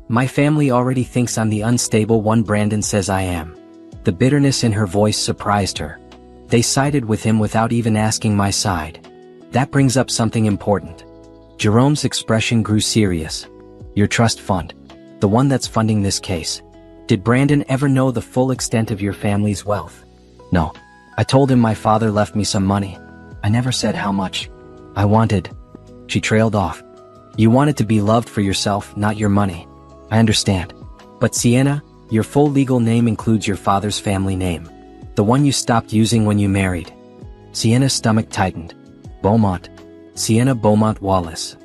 My family already thinks I'm the unstable one Brandon says I am. The bitterness in her voice surprised her. They sided with him without even asking my side. That brings up something important. Jerome's expression grew serious. Your trust fund. The one that's funding this case. Did Brandon ever know the full extent of your family's wealth? No. I told him my father left me some money. I never said how much. I wanted. She trailed off. You wanted to be loved for yourself, not your money. I understand. But Sienna, your full legal name includes your father's family name. The one you stopped using when you married. Sienna's stomach tightened. Beaumont. Sienna Beaumont Wallace.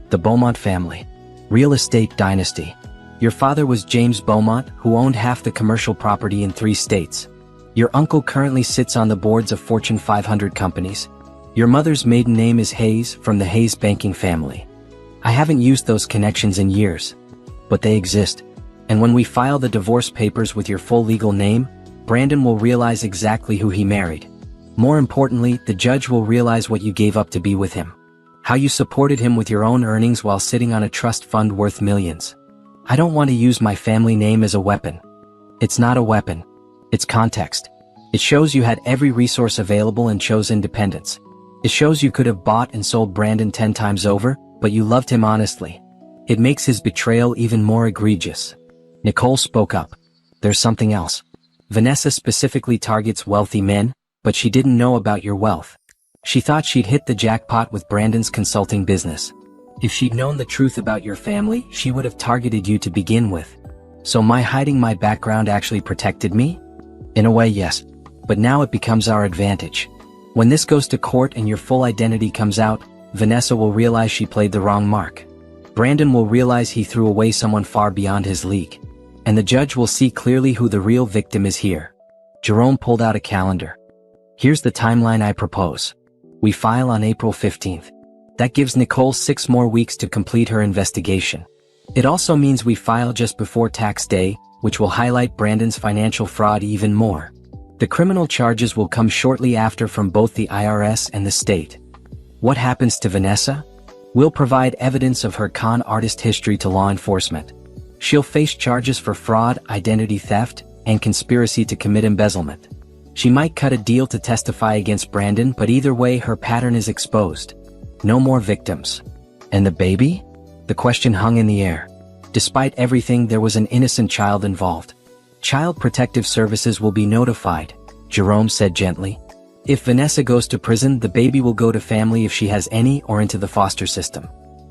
The Beaumont family. Real estate dynasty. Your father was James Beaumont, who owned half the commercial property in 3 states. Your uncle currently sits on the boards of Fortune 500 companies. Your mother's maiden name is Hayes, from the Hayes banking family. I haven't used those connections in years, but they exist. And when we file the divorce papers with your full legal name, Brandon will realize exactly who he married. More importantly, the judge will realize what you gave up to be with him. How you supported him with your own earnings while sitting on a trust fund worth millions. I don't want to use my family name as a weapon. It's not a weapon. It's context. It shows you had every resource available and chose independence. It shows you could have bought and sold Brandon 10 times over, but you loved him honestly. It makes his betrayal even more egregious. Nicole spoke up. There's something else. Vanessa specifically targets wealthy men, but she didn't know about your wealth. She thought she'd hit the jackpot with Brandon's consulting business. If she'd known the truth about your family, she would have targeted you to begin with. So my hiding my background actually protected me? In a way, yes. But now it becomes our advantage. When this goes to court and your full identity comes out, Vanessa will realize she played the wrong mark. Brandon will realize he threw away someone far beyond his league. And the judge will see clearly who the real victim is here. Jerome pulled out a calendar. Here's the timeline I propose. We file on April 15th. That gives Nicole 6 more weeks to complete her investigation. It also means we file just before tax day, which will highlight Brandon's financial fraud even more. The criminal charges will come shortly after from both the IRS and the state. What happens to Vanessa? We'll provide evidence of her con artist history to law enforcement. She'll face charges for fraud, identity theft, and conspiracy to commit embezzlement. She might cut a deal to testify against Brandon, but either way her pattern is exposed. No more victims. And the baby? The question hung in the air. Despite everything, there was an innocent child involved. Child Protective Services will be notified, Jerome said gently. If Vanessa goes to prison, the baby will go to family if she has any, or into the foster system.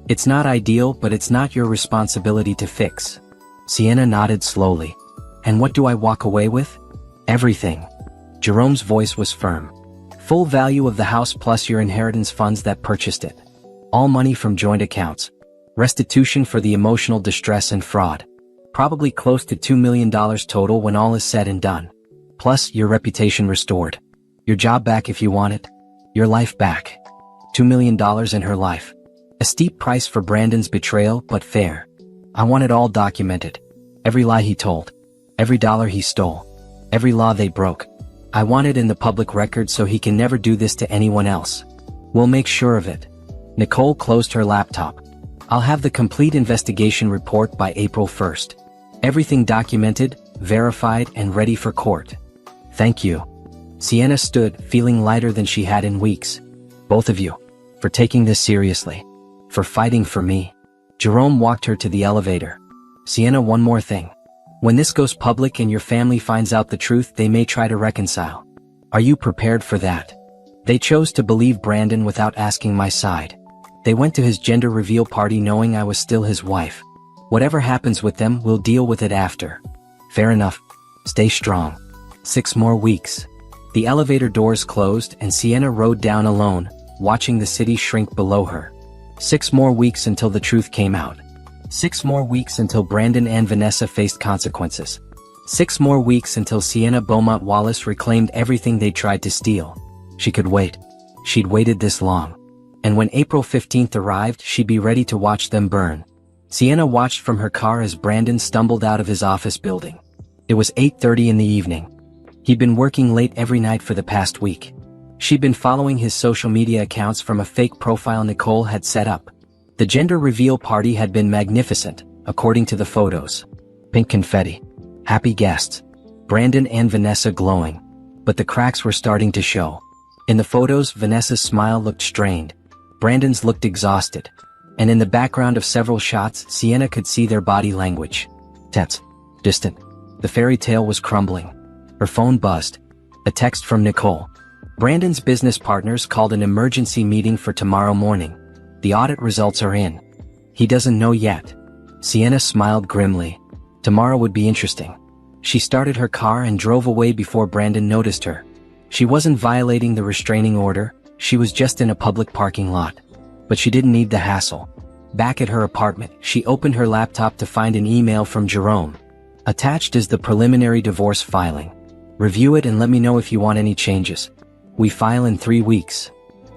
It's not ideal, but it's not your responsibility to fix. Sienna nodded slowly. And what do I walk away with? Everything. Jerome's voice was firm. Full value of the house plus your inheritance funds that purchased it. All money from joint accounts. Restitution for the emotional distress and fraud. Probably close to $2 million total when all is said and done. Plus your reputation restored. Your job back if you want it. Your life back. $2 million in her life. A steep price for Brandon's betrayal, but fair. I want it all documented. Every lie he told. Every dollar he stole. Every law they broke. I want it in the public record so he can never do this to anyone else. We'll make sure of it. Nicole closed her laptop. I'll have the complete investigation report by April 1st. Everything documented, verified, and ready for court. Thank you. Sienna stood, feeling lighter than she had in weeks. Both of you. For taking this seriously. For fighting for me. Jerome walked her to the elevator. Sienna, one more thing. When this goes public and your family finds out the truth, they may try to reconcile. Are you prepared for that? They chose to believe Brandon without asking my side. They went to his gender reveal party knowing I was still his wife. Whatever happens with them, we'll deal with it after. Fair enough. Stay strong. 6 more weeks. The elevator doors closed and Sienna rode down alone, watching the city shrink below her. 6 more weeks until the truth came out. 6 more weeks until Brandon and Vanessa faced consequences. 6 more weeks until Sienna Beaumont Wallace reclaimed everything they tried to steal. She could wait. She'd waited this long. And when April 15th arrived, she'd be ready to watch them burn. Sienna watched from her car as Brandon stumbled out of his office building. It was 8:30 in the evening. He'd been working late every night for the past week. She'd been following his social media accounts from a fake profile Nicole had set up. The gender reveal party had been magnificent, according to the photos. Pink confetti. Happy guests. Brandon and Vanessa glowing. But the cracks were starting to show. In the photos, Vanessa's smile looked strained. Brandon's looked exhausted. And in the background of several shots, Sienna could see their body language. Tense. Distant. The fairy tale was crumbling. Her phone buzzed. A text from Nicole. Brandon's business partners called an emergency meeting for tomorrow morning. The audit results are in. He doesn't know yet. Sienna smiled grimly. Tomorrow would be interesting. She started her car and drove away before Brandon noticed her. She wasn't violating the restraining order, she was just in a public parking lot. But she didn't need the hassle. Back at her apartment, she opened her laptop to find an email from Jerome. Attached is the preliminary divorce filing. Review it and let me know if you want any changes. We file in 3 weeks.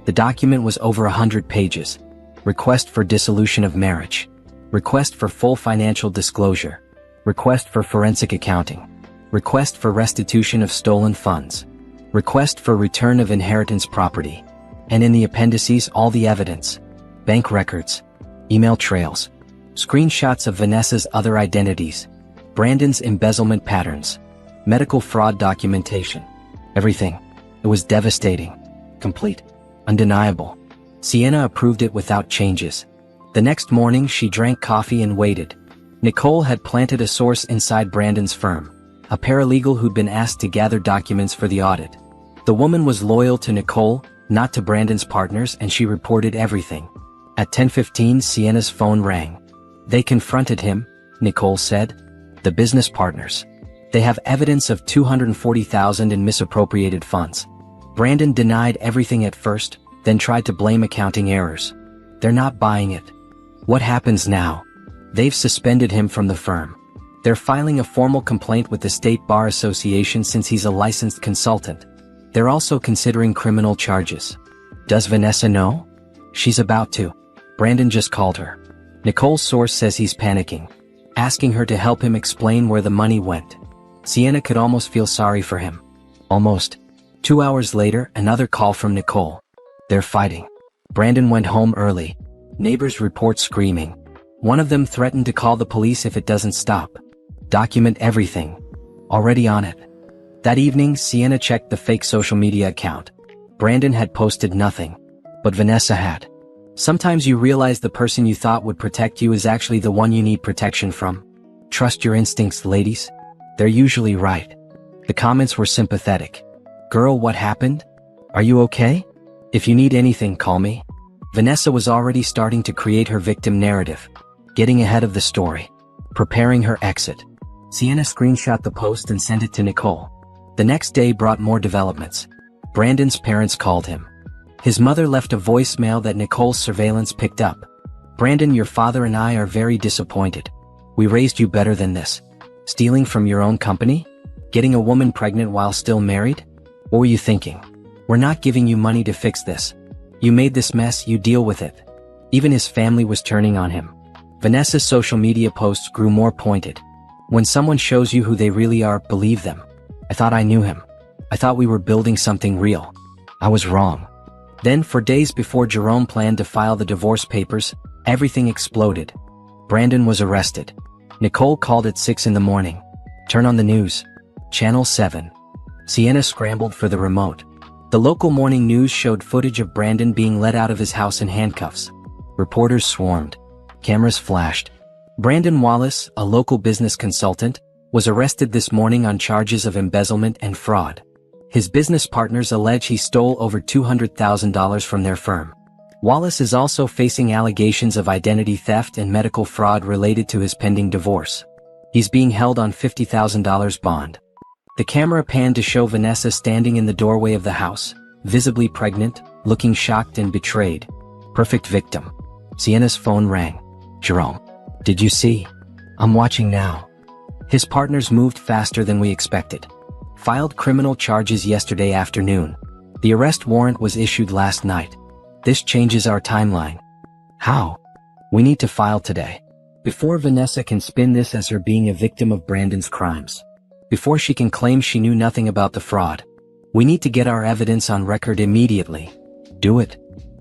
The document was over 100 pages. Request for dissolution of marriage. Request for full financial disclosure. Request for forensic accounting. Request for restitution of stolen funds. Request for return of inheritance property. And in the appendices all the evidence. Bank records. Email trails. Screenshots of Vanessa's other identities. Brandon's embezzlement patterns. Medical fraud documentation. Everything. It was devastating. Complete. Undeniable. Sienna approved it without changes. The next morning she drank coffee and waited. Nicole had planted a source inside Brandon's firm. A paralegal who'd been asked to gather documents for the audit. The woman was loyal to Nicole, not to Brandon's partners, and she reported everything. At 10:15 Sienna's phone rang. They confronted him, Nicole said. The business partners. They have evidence of $240,000 in misappropriated funds. Brandon denied everything at first, then tried to blame accounting errors. They're not buying it. What happens now? They've suspended him from the firm. They're filing a formal complaint with the State Bar Association since he's a licensed consultant. They're also considering criminal charges. Does Vanessa know? She's about to. Brandon just called her. Nicole's source says he's panicking, asking her to help him explain where the money went. Sienna could almost feel sorry for him. Almost. 2 hours later, another call from Nicole. They're fighting. Brandon went home early. Neighbors report screaming. One of them threatened to call the police if it doesn't stop. Document everything. Already on it. That evening, Sienna checked the fake social media account. Brandon had posted nothing. But Vanessa had. Sometimes you realize the person you thought would protect you is actually the one you need protection from. Trust your instincts, ladies. They're usually right. The comments were sympathetic. Girl, what happened? Are you okay? If you need anything, call me. Vanessa was already starting to create her victim narrative. Getting ahead of the story. Preparing her exit. Sienna screenshot the post and sent it to Nicole. The next day brought more developments. Brandon's parents called him. His mother left a voicemail that Nicole's surveillance picked up. Brandon, your father and I are very disappointed. We raised you better than this. Stealing from your own company? Getting a woman pregnant while still married? What were you thinking? We're not giving you money to fix this. You made this mess, you deal with it. Even his family was turning on him. Vanessa's social media posts grew more pointed. When someone shows you who they really are, believe them. I thought I knew him. I thought we were building something real. I was wrong. Then, for days before Jerome planned to file the divorce papers, everything exploded. Brandon was arrested. Nicole called at 6 in the morning. Turn on the news. Channel 7. Sienna scrambled for the remote. The local morning news showed footage of Brandon being let out of his house in handcuffs. Reporters swarmed. Cameras flashed. Brandon Wallace, a local business consultant, was arrested this morning on charges of embezzlement and fraud. His business partners allege he stole over $200,000 from their firm. Wallace is also facing allegations of identity theft and medical fraud related to his pending divorce. He's being held on $50,000 bond. The camera panned to show Vanessa standing in the doorway of the house, visibly pregnant, looking shocked and betrayed. Perfect victim. Sienna's phone rang. Jerome. Did you see? I'm watching now. His partners moved faster than we expected. Filed criminal charges yesterday afternoon. The arrest warrant was issued last night. This changes our timeline. How? We need to file today. Before Vanessa can spin this as her being a victim of Brandon's crimes. Before she can claim she knew nothing about the fraud. We need to get our evidence on record immediately. Do it.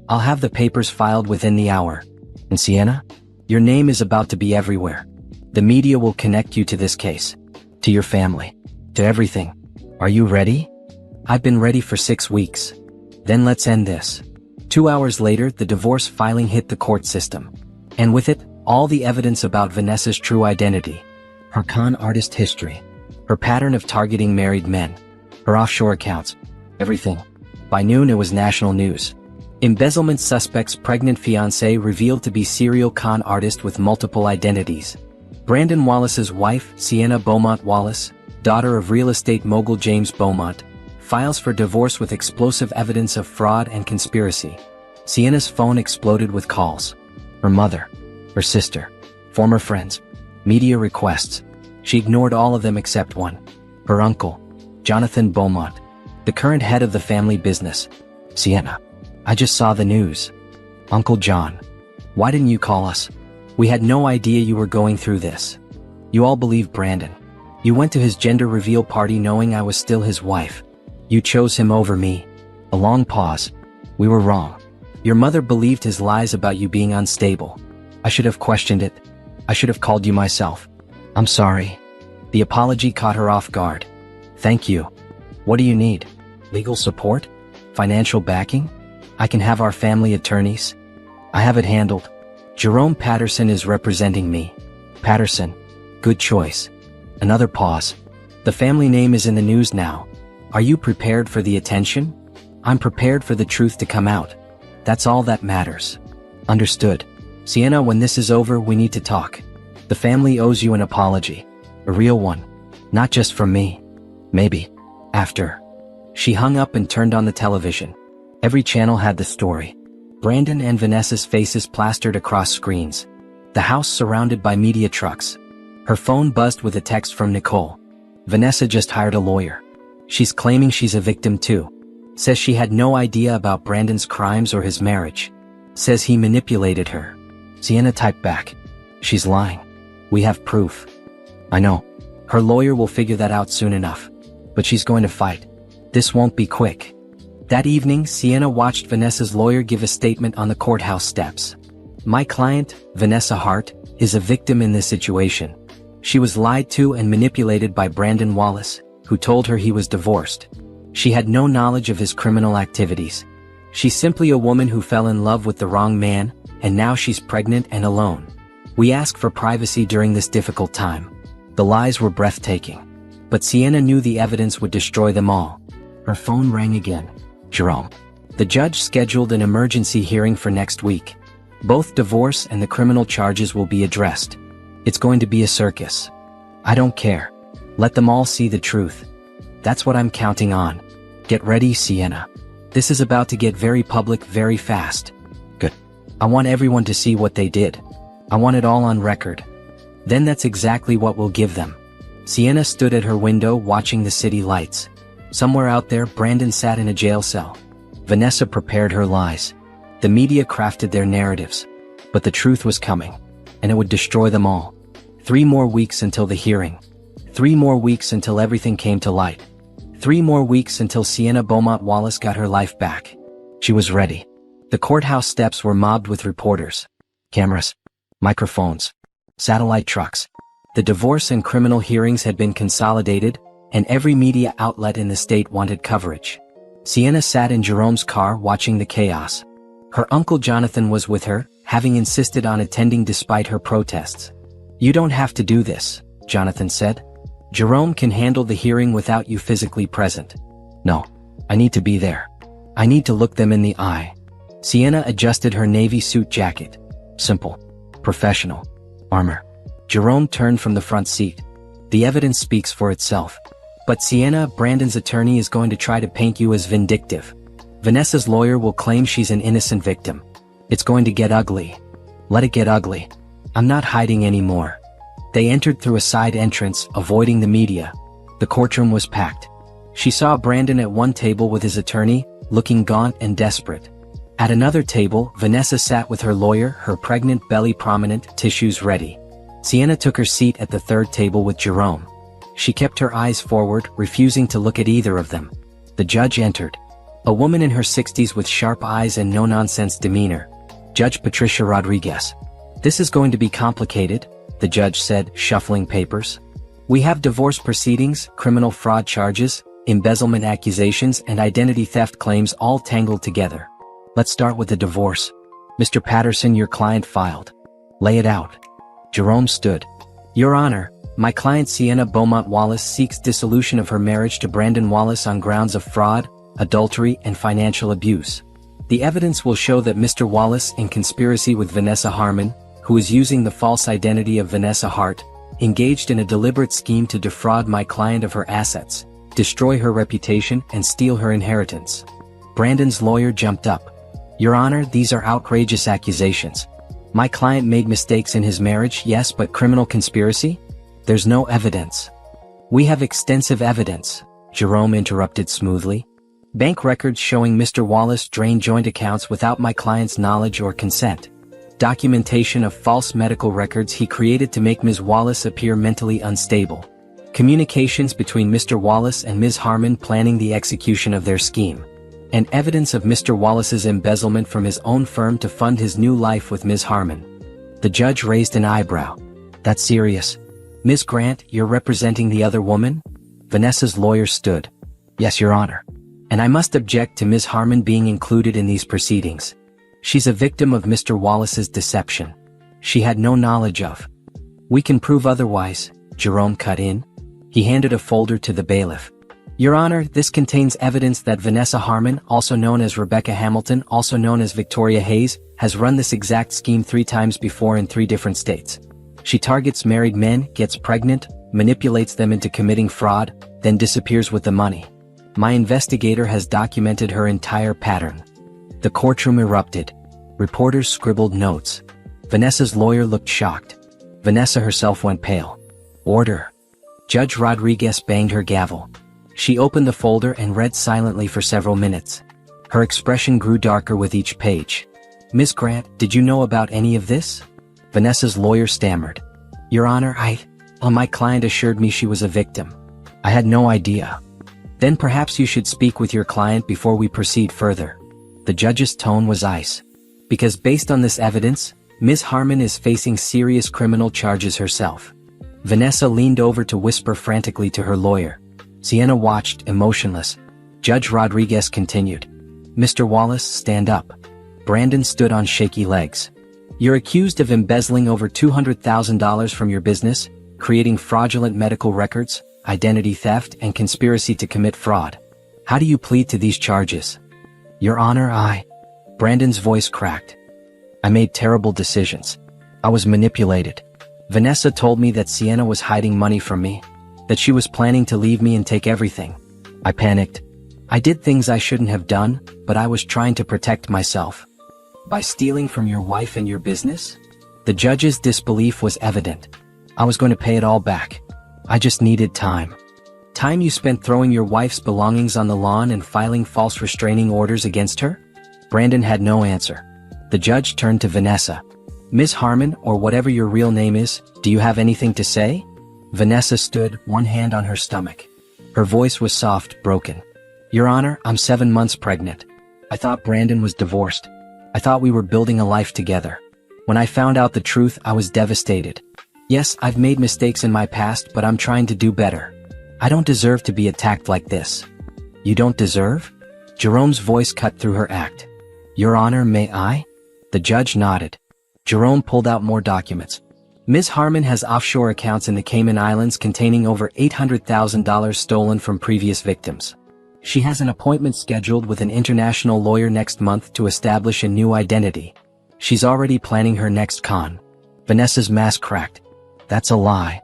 I'll have the papers filed within the hour. And Sienna? Your name is about to be everywhere. The media will connect you to this case. To your family. To everything. Are you ready? I've been ready for 6 weeks. Then let's end this. 2 hours later, the divorce filing hit the court system. And with it, all the evidence about Vanessa's true identity. Her con artist history. Her pattern of targeting married men. Her offshore accounts. Everything. By noon it was national news. Embezzlement suspect's pregnant fiancé revealed to be serial con artist with multiple identities. Brandon Wallace's wife, Sienna Beaumont Wallace, daughter of real estate mogul James Beaumont, files for divorce with explosive evidence of fraud and conspiracy. Sienna's phone exploded with calls. Her mother, her sister, former friends, media requests. She ignored all of them except one. Her uncle, Jonathan Beaumont, the current head of the family business. Sienna, I just saw the news. Uncle John, why didn't you call us? We had no idea you were going through this. You all believe Brandon. You went to his gender reveal party knowing I was still his wife. You chose him over me. A long pause. We were wrong. Your mother believed his lies about you being unstable. I should have questioned it. I should have called you myself. I'm sorry. The apology caught her off guard. Thank you. What do you need? Legal support? Financial backing? I can have our family attorneys. I have it handled. Jerome Patterson is representing me. Patterson. Good choice. Another pause. The family name is in the news now. Are you prepared for the attention? I'm prepared for the truth to come out. That's all that matters. Understood. Sienna, when this is over, we need to talk. The family owes you an apology. A real one. Not just from me. Maybe. After. She hung up and turned on the television. Every channel had the story. Brandon and Vanessa's faces plastered across screens. The house surrounded by media trucks. Her phone buzzed with a text from Nicole. Vanessa just hired a lawyer. She's claiming she's a victim too. Says she had no idea about Brandon's crimes or his marriage. Says he manipulated her. Sienna typed back. She's lying. We have proof. I know. Her lawyer will figure that out soon enough. But she's going to fight. This won't be quick. That evening, Sienna watched Vanessa's lawyer give a statement on the courthouse steps. My client, Vanessa Hart, is a victim in this situation. She was lied to and manipulated by Brandon Wallace, who told her he was divorced. She had no knowledge of his criminal activities. She's simply a woman who fell in love with the wrong man, and now she's pregnant and alone. We ask for privacy during this difficult time. The lies were breathtaking. But Sienna knew the evidence would destroy them all. Her phone rang again. Jerome. The judge scheduled an emergency hearing for next week. Both divorce and the criminal charges will be addressed. It's going to be a circus. I don't care. Let them all see the truth. That's what I'm counting on. Get ready, Sienna. This is about to get very public very fast. Good. I want everyone to see what they did. I want it all on record. Then that's exactly what we'll give them. Sienna stood at her window watching the city lights. Somewhere out there, Brandon sat in a jail cell. Vanessa prepared her lies. The media crafted their narratives. But the truth was coming. And it would destroy them all. 3 more weeks until the hearing. 3 more weeks until everything came to light. 3 more weeks until Sienna Beaumont Wallace got her life back. She was ready. The courthouse steps were mobbed with reporters. Cameras. Microphones. Satellite trucks. The divorce and criminal hearings had been consolidated, and every media outlet in the state wanted coverage. Sienna sat in Jerome's car watching the chaos. Her uncle Jonathan was with her, having insisted on attending despite her protests. You don't have to do this, Jonathan said. Jerome can handle the hearing without you physically present. No, I need to be there. I need to look them in the eye. Sienna adjusted her navy suit jacket. Simple. Professional. Armor. Jerome turned from the front seat. The evidence speaks for itself. But Sienna, Brandon's attorney, is going to try to paint you as vindictive. Vanessa's lawyer will claim she's an innocent victim. It's going to get ugly. Let it get ugly. I'm not hiding anymore. They entered through a side entrance, avoiding the media. The courtroom was packed. She saw Brandon at one table with his attorney, looking gaunt and desperate. At another table, Vanessa sat with her lawyer, her pregnant belly prominent, tissues ready. Sienna took her seat at the third table with Jerome. She kept her eyes forward, refusing to look at either of them. The judge entered. A woman in her 60s with sharp eyes and no-nonsense demeanor. Judge Patricia Rodriguez. This is going to be complicated, the judge said, shuffling papers. We have divorce proceedings, criminal fraud charges, embezzlement accusations, and identity theft claims all tangled together. Let's start with the divorce. Mr. Patterson, your client filed. Lay it out. Jerome stood. Your Honor, my client Sienna Beaumont Wallace seeks dissolution of her marriage to Brandon Wallace on grounds of fraud, adultery, and financial abuse. The evidence will show that Mr. Wallace, in conspiracy with Vanessa Harmon, who is using the false identity of Vanessa Hart, engaged in a deliberate scheme to defraud my client of her assets. destroy her reputation, and steal her inheritance. Brandon's lawyer jumped up. Your Honor, these are outrageous accusations. My client made mistakes in his marriage, yes, but criminal conspiracy? There's no evidence. We have extensive evidence, Jerome interrupted smoothly. Bank records showing Mr. Wallace drained joint accounts without my client's knowledge or consent. Documentation of false medical records he created to make Ms. Wallace appear mentally unstable. Communications between Mr. Wallace and Ms. Harmon planning the execution of their scheme. And evidence of Mr. Wallace's embezzlement from his own firm to fund his new life with Ms. Harmon. The judge raised an eyebrow. That's serious. Ms. Grant, you're representing the other woman? Vanessa's lawyer stood. Yes, Your Honor. And I must object to Ms. Harmon being included in these proceedings. She's a victim of Mr. Wallace's deception. She had no knowledge of. We can prove otherwise, Jerome cut in. He handed a folder to the bailiff. Your Honor, this contains evidence that Vanessa Harmon, also known as Rebecca Hamilton, also known as Victoria Hayes, has run this exact scheme 3 times before in 3 different states. She targets married men, gets pregnant, manipulates them into committing fraud, then disappears with the money. My investigator has documented her entire pattern. The courtroom erupted. Reporters scribbled notes. Vanessa's lawyer looked shocked. Vanessa herself went pale. Order. Judge Rodriguez banged her gavel. She opened the folder and read silently for several minutes. Her expression grew darker with each page. Miss Grant, did you know about any of this? Vanessa's lawyer stammered. Your Honor, my client assured me she was a victim. I had no idea. Then perhaps you should speak with your client before we proceed further. The judge's tone was ice. Because based on this evidence, Ms. Harmon is facing serious criminal charges herself. Vanessa leaned over to whisper frantically to her lawyer. Sienna watched, emotionless. Judge Rodriguez continued. Mr. Wallace, stand up. Brandon stood on shaky legs. You're accused of embezzling over $200,000 from your business, creating fraudulent medical records, identity theft, and conspiracy to commit fraud. How do you plead to these charges? Your Honor, Brandon's voice cracked. I made terrible decisions. I was manipulated. Vanessa told me that Sienna was hiding money from me, that she was planning to leave me and take everything. I panicked. I did things I shouldn't have done, but I was trying to protect myself. By stealing from your wife and your business? The judge's disbelief was evident. I was going to pay it all back. I just needed time. Time you spent throwing your wife's belongings on the lawn and filing false restraining orders against her? Brandon had no answer. The judge turned to Vanessa. Miss Harmon, or whatever your real name is, do you have anything to say? Vanessa stood, one hand on her stomach. Her voice was soft, broken. Your Honor, I'm 7 months pregnant. I thought Brandon was divorced. I thought we were building a life together. When I found out the truth, I was devastated. Yes, I've made mistakes in my past, but I'm trying to do better. I don't deserve to be attacked like this. You don't deserve? Jerome's voice cut through her act. Your Honor, may I? The judge nodded. Jerome pulled out more documents. Ms. Harmon has offshore accounts in the Cayman Islands containing over $800,000 stolen from previous victims. She has an appointment scheduled with an international lawyer next month to establish a new identity. She's already planning her next con. Vanessa's mask cracked. That's a lie.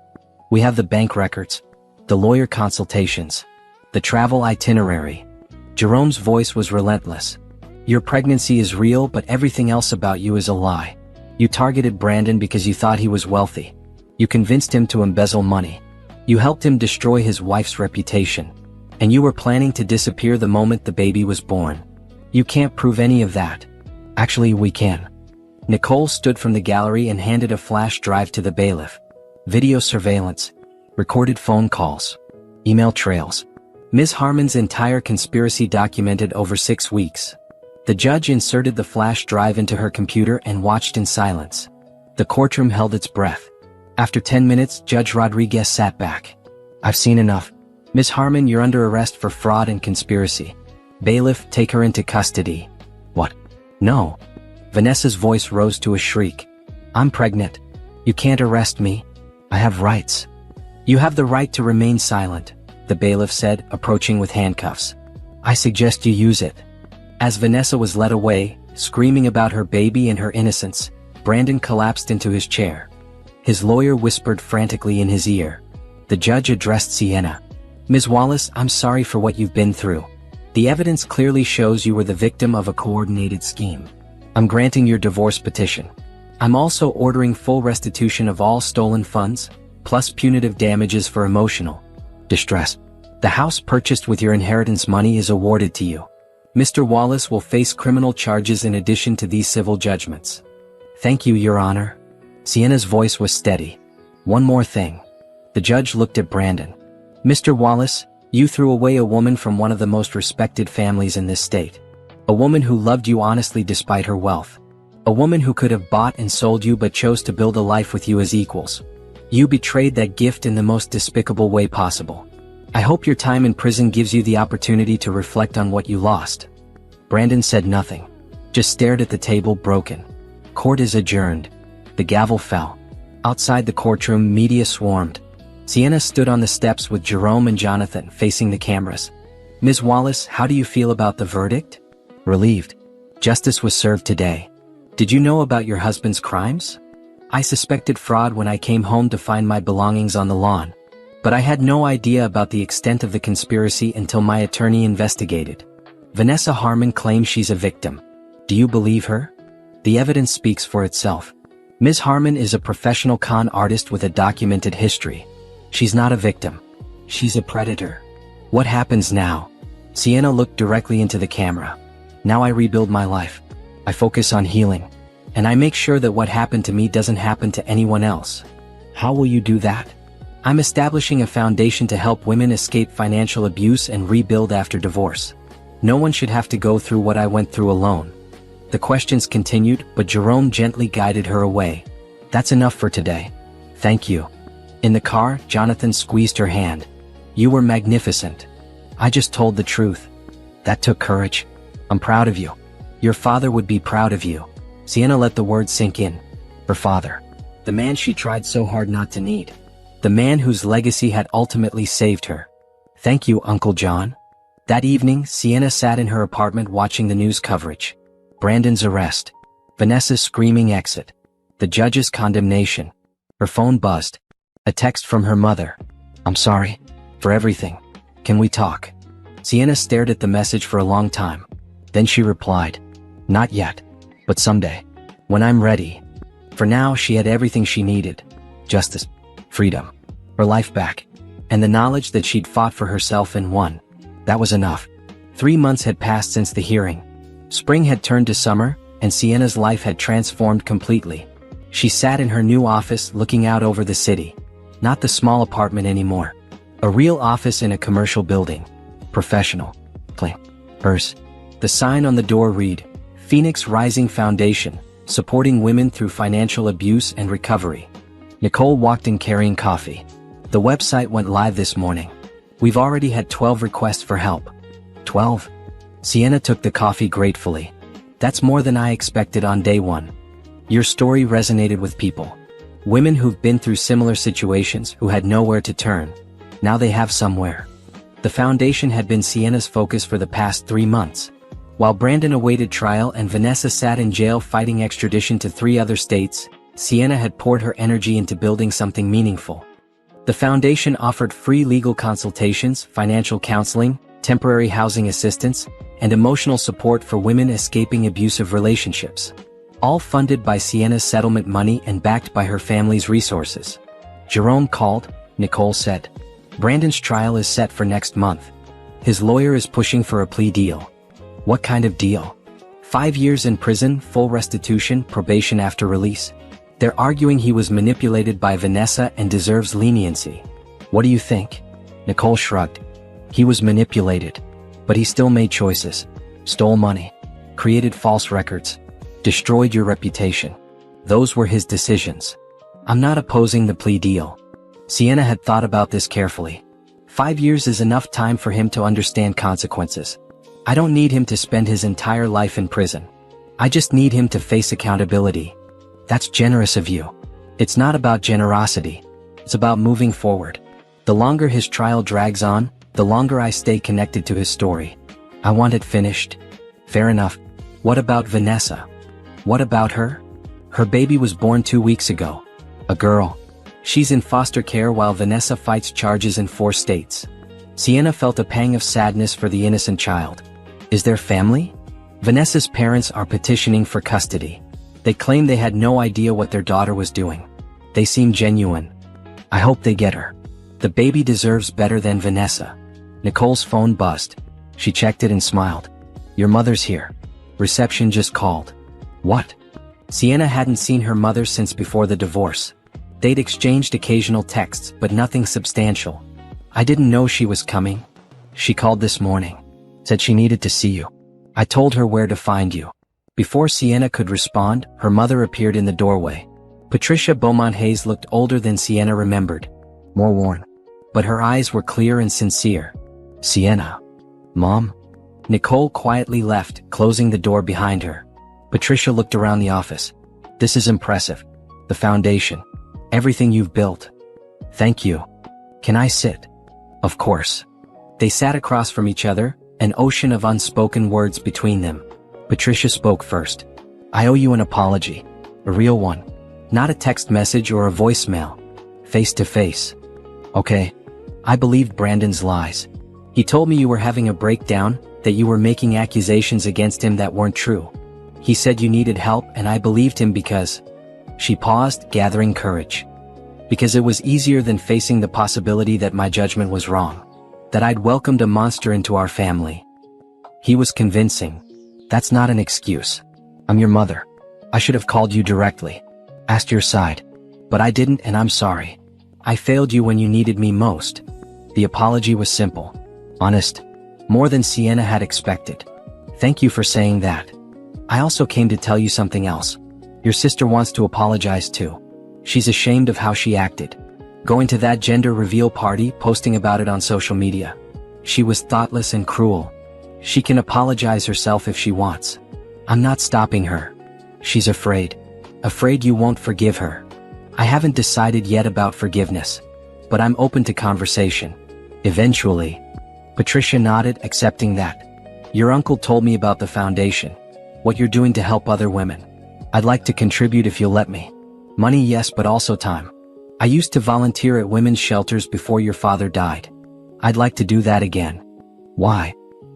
We have the bank records, the lawyer consultations, the travel itinerary. Jerome's voice was relentless. Your pregnancy is real, but everything else about you is a lie. You targeted Brandon because you thought he was wealthy. You convinced him to embezzle money. You helped him destroy his wife's reputation. And you were planning to disappear the moment the baby was born. You can't prove any of that. Actually, we can. Nicole stood from the gallery and handed a flash drive to the bailiff. Video surveillance, recorded phone calls, email trails. Ms. Harmon's entire conspiracy documented over 6 weeks. The judge inserted the flash drive into her computer and watched in silence. The courtroom held its breath. After 10 minutes, Judge Rodriguez sat back. I've seen enough. Ms. Harmon, you're under arrest for fraud and conspiracy. Bailiff, take her into custody. What? No. Vanessa's voice rose to a shriek. I'm pregnant. You can't arrest me. I have rights. You have the right to remain silent, the bailiff said, approaching with handcuffs. I suggest you use it. As Vanessa was led away, screaming about her baby and her innocence, Brandon collapsed into his chair. His lawyer whispered frantically in his ear. The judge addressed Sienna. Ms. Wallace, I'm sorry for what you've been through. The evidence clearly shows you were the victim of a coordinated scheme. I'm granting your divorce petition. I'm also ordering full restitution of all stolen funds, plus punitive damages for emotional distress. The house purchased with your inheritance money is awarded to you. Mr. Wallace will face criminal charges in addition to these civil judgments. Thank you, Your Honor. Sienna's voice was steady. One more thing. The judge looked at Brandon. Mr. Wallace, you threw away a woman from one of the most respected families in this state. A woman who loved you honestly despite her wealth. A woman who could have bought and sold you but chose to build a life with you as equals. You betrayed that gift in the most despicable way possible. I hope your time in prison gives you the opportunity to reflect on what you lost. Brandon said nothing, just stared at the table broken. Court is adjourned. The gavel fell. Outside the courtroom, media swarmed. Sienna stood on the steps with Jerome and Jonathan facing the cameras. Ms. Wallace, how do you feel about the verdict? Relieved. Justice was served today. Did you know about your husband's crimes? I suspected fraud when I came home to find my belongings on the lawn. But I had no idea about the extent of the conspiracy until my attorney investigated. Vanessa Harmon claims she's a victim. Do you believe her? The evidence speaks for itself. Ms. Harmon is a professional con artist with a documented history. She's not a victim. She's a predator. What happens now? Sienna looked directly into the camera. Now I rebuild my life. I focus on healing. And I make sure that what happened to me doesn't happen to anyone else. How will you do that? I'm establishing a foundation to help women escape financial abuse and rebuild after divorce. No one should have to go through what I went through alone. The questions continued, but Jerome gently guided her away. That's enough for today. Thank you. In the car, Jonathan squeezed her hand. You were magnificent. I just told the truth. That took courage. I'm proud of you. Your father would be proud of you. Sienna let the words sink in. Her father. The man she tried so hard not to need. The man whose legacy had ultimately saved her. Thank you, Uncle John. That evening, Sienna sat in her apartment watching the news coverage. Brandon's arrest. Vanessa's screaming exit. The judge's condemnation. Her phone buzzed. A text from her mother. I'm sorry. For everything. Can we talk? Sienna stared at the message for a long time. Then she replied. Not yet. But someday. When I'm ready. For now, she had everything she needed. Justice. Freedom. Her life back. And the knowledge that she'd fought for herself and won. That was enough. 3 months had passed since the hearing. Spring had turned to summer, and Sienna's life had transformed completely. She sat in her new office looking out over the city. Not the small apartment anymore. A real office in a commercial building. Professional. Hers. The sign on the door read, Phoenix Rising Foundation, supporting women through financial abuse and recovery. Nicole walked in carrying coffee. The website went live this morning. We've already had 12 requests for help. 12? Sienna took the coffee gratefully. That's more than I expected on day one. Your story resonated with people. Women who've been through similar situations who had nowhere to turn. Now they have somewhere. The foundation had been Sienna's focus for the past 3 months. While Brandon awaited trial and Vanessa sat in jail fighting extradition to 3 other states, Sienna had poured her energy into building something meaningful. The foundation offered free legal consultations, financial counseling, temporary housing assistance, and emotional support for women escaping abusive relationships. All funded by Sienna's settlement money and backed by her family's resources. Jerome called, Nicole said. Brandon's trial is set for next month. His lawyer is pushing for a plea deal. What kind of deal? 5 years in prison, full restitution, probation after release. They're arguing he was manipulated by Vanessa and deserves leniency. What do you think? Nicole shrugged. He was manipulated. But he still made choices. Stole money. Created false records. Destroyed your reputation. Those were his decisions. I'm not opposing the plea deal. Sienna had thought about this carefully. 5 years is enough time for him to understand consequences. I don't need him to spend his entire life in prison. I just need him to face accountability. That's generous of you. It's not about generosity. It's about moving forward. The longer his trial drags on, the longer I stay connected to his story. I want it finished. Fair enough. What about Vanessa? What about her? Her baby was born 2 weeks ago. A girl. She's in foster care while Vanessa fights charges in 4 states. Sienna felt a pang of sadness for the innocent child. Is there family? Vanessa's parents are petitioning for custody. They claim they had no idea what their daughter was doing. They seem genuine. I hope they get her. The baby deserves better than Vanessa. Nicole's phone buzzed. She checked it and smiled. Your mother's here. Reception just called. What? Sienna hadn't seen her mother since before the divorce. They'd exchanged occasional texts, but nothing substantial. I didn't know she was coming. She called this morning. Said she needed to see you. I told her where to find you. Before Sienna could respond, her mother appeared in the doorway. Patricia Beaumont Hayes looked older than Sienna remembered. More worn. But her eyes were clear and sincere. Sienna. Mom? Nicole quietly left, closing the door behind her. Patricia looked around the office. This is impressive. The foundation. Everything you've built. Thank you. Can I sit? Of course. They sat across from each other, an ocean of unspoken words between them. Patricia spoke first. I owe you an apology. A real one. Not a text message or a voicemail. Face to face. Okay. I believed Brandon's lies. He told me you were having a breakdown, that you were making accusations against him that weren't true. He said you needed help and I believed him because... She paused, gathering courage. Because it was easier than facing the possibility that my judgment was wrong. That I'd welcomed a monster into our family. He was convincing. That's not an excuse. I'm your mother. I should have called you directly. Asked your side. But I didn't and I'm sorry. I failed you when you needed me most. The apology was simple. Honest. More than Sienna had expected. Thank you for saying that. I also came to tell you something else. Your sister wants to apologize too. She's ashamed of how she acted. Going to that gender reveal party, posting about it on social media. She was thoughtless and cruel. She can apologize herself if she wants. I'm not stopping her. She's afraid. Afraid you won't forgive her. I haven't decided yet about forgiveness. But I'm open to conversation. Eventually. Patricia nodded, accepting that. Your uncle told me about the foundation. What you're doing to help other women. I'd like to contribute if you'll let me. Money, yes, but also time. I used to volunteer at women's shelters before your father died. I'd like to do that again. Why?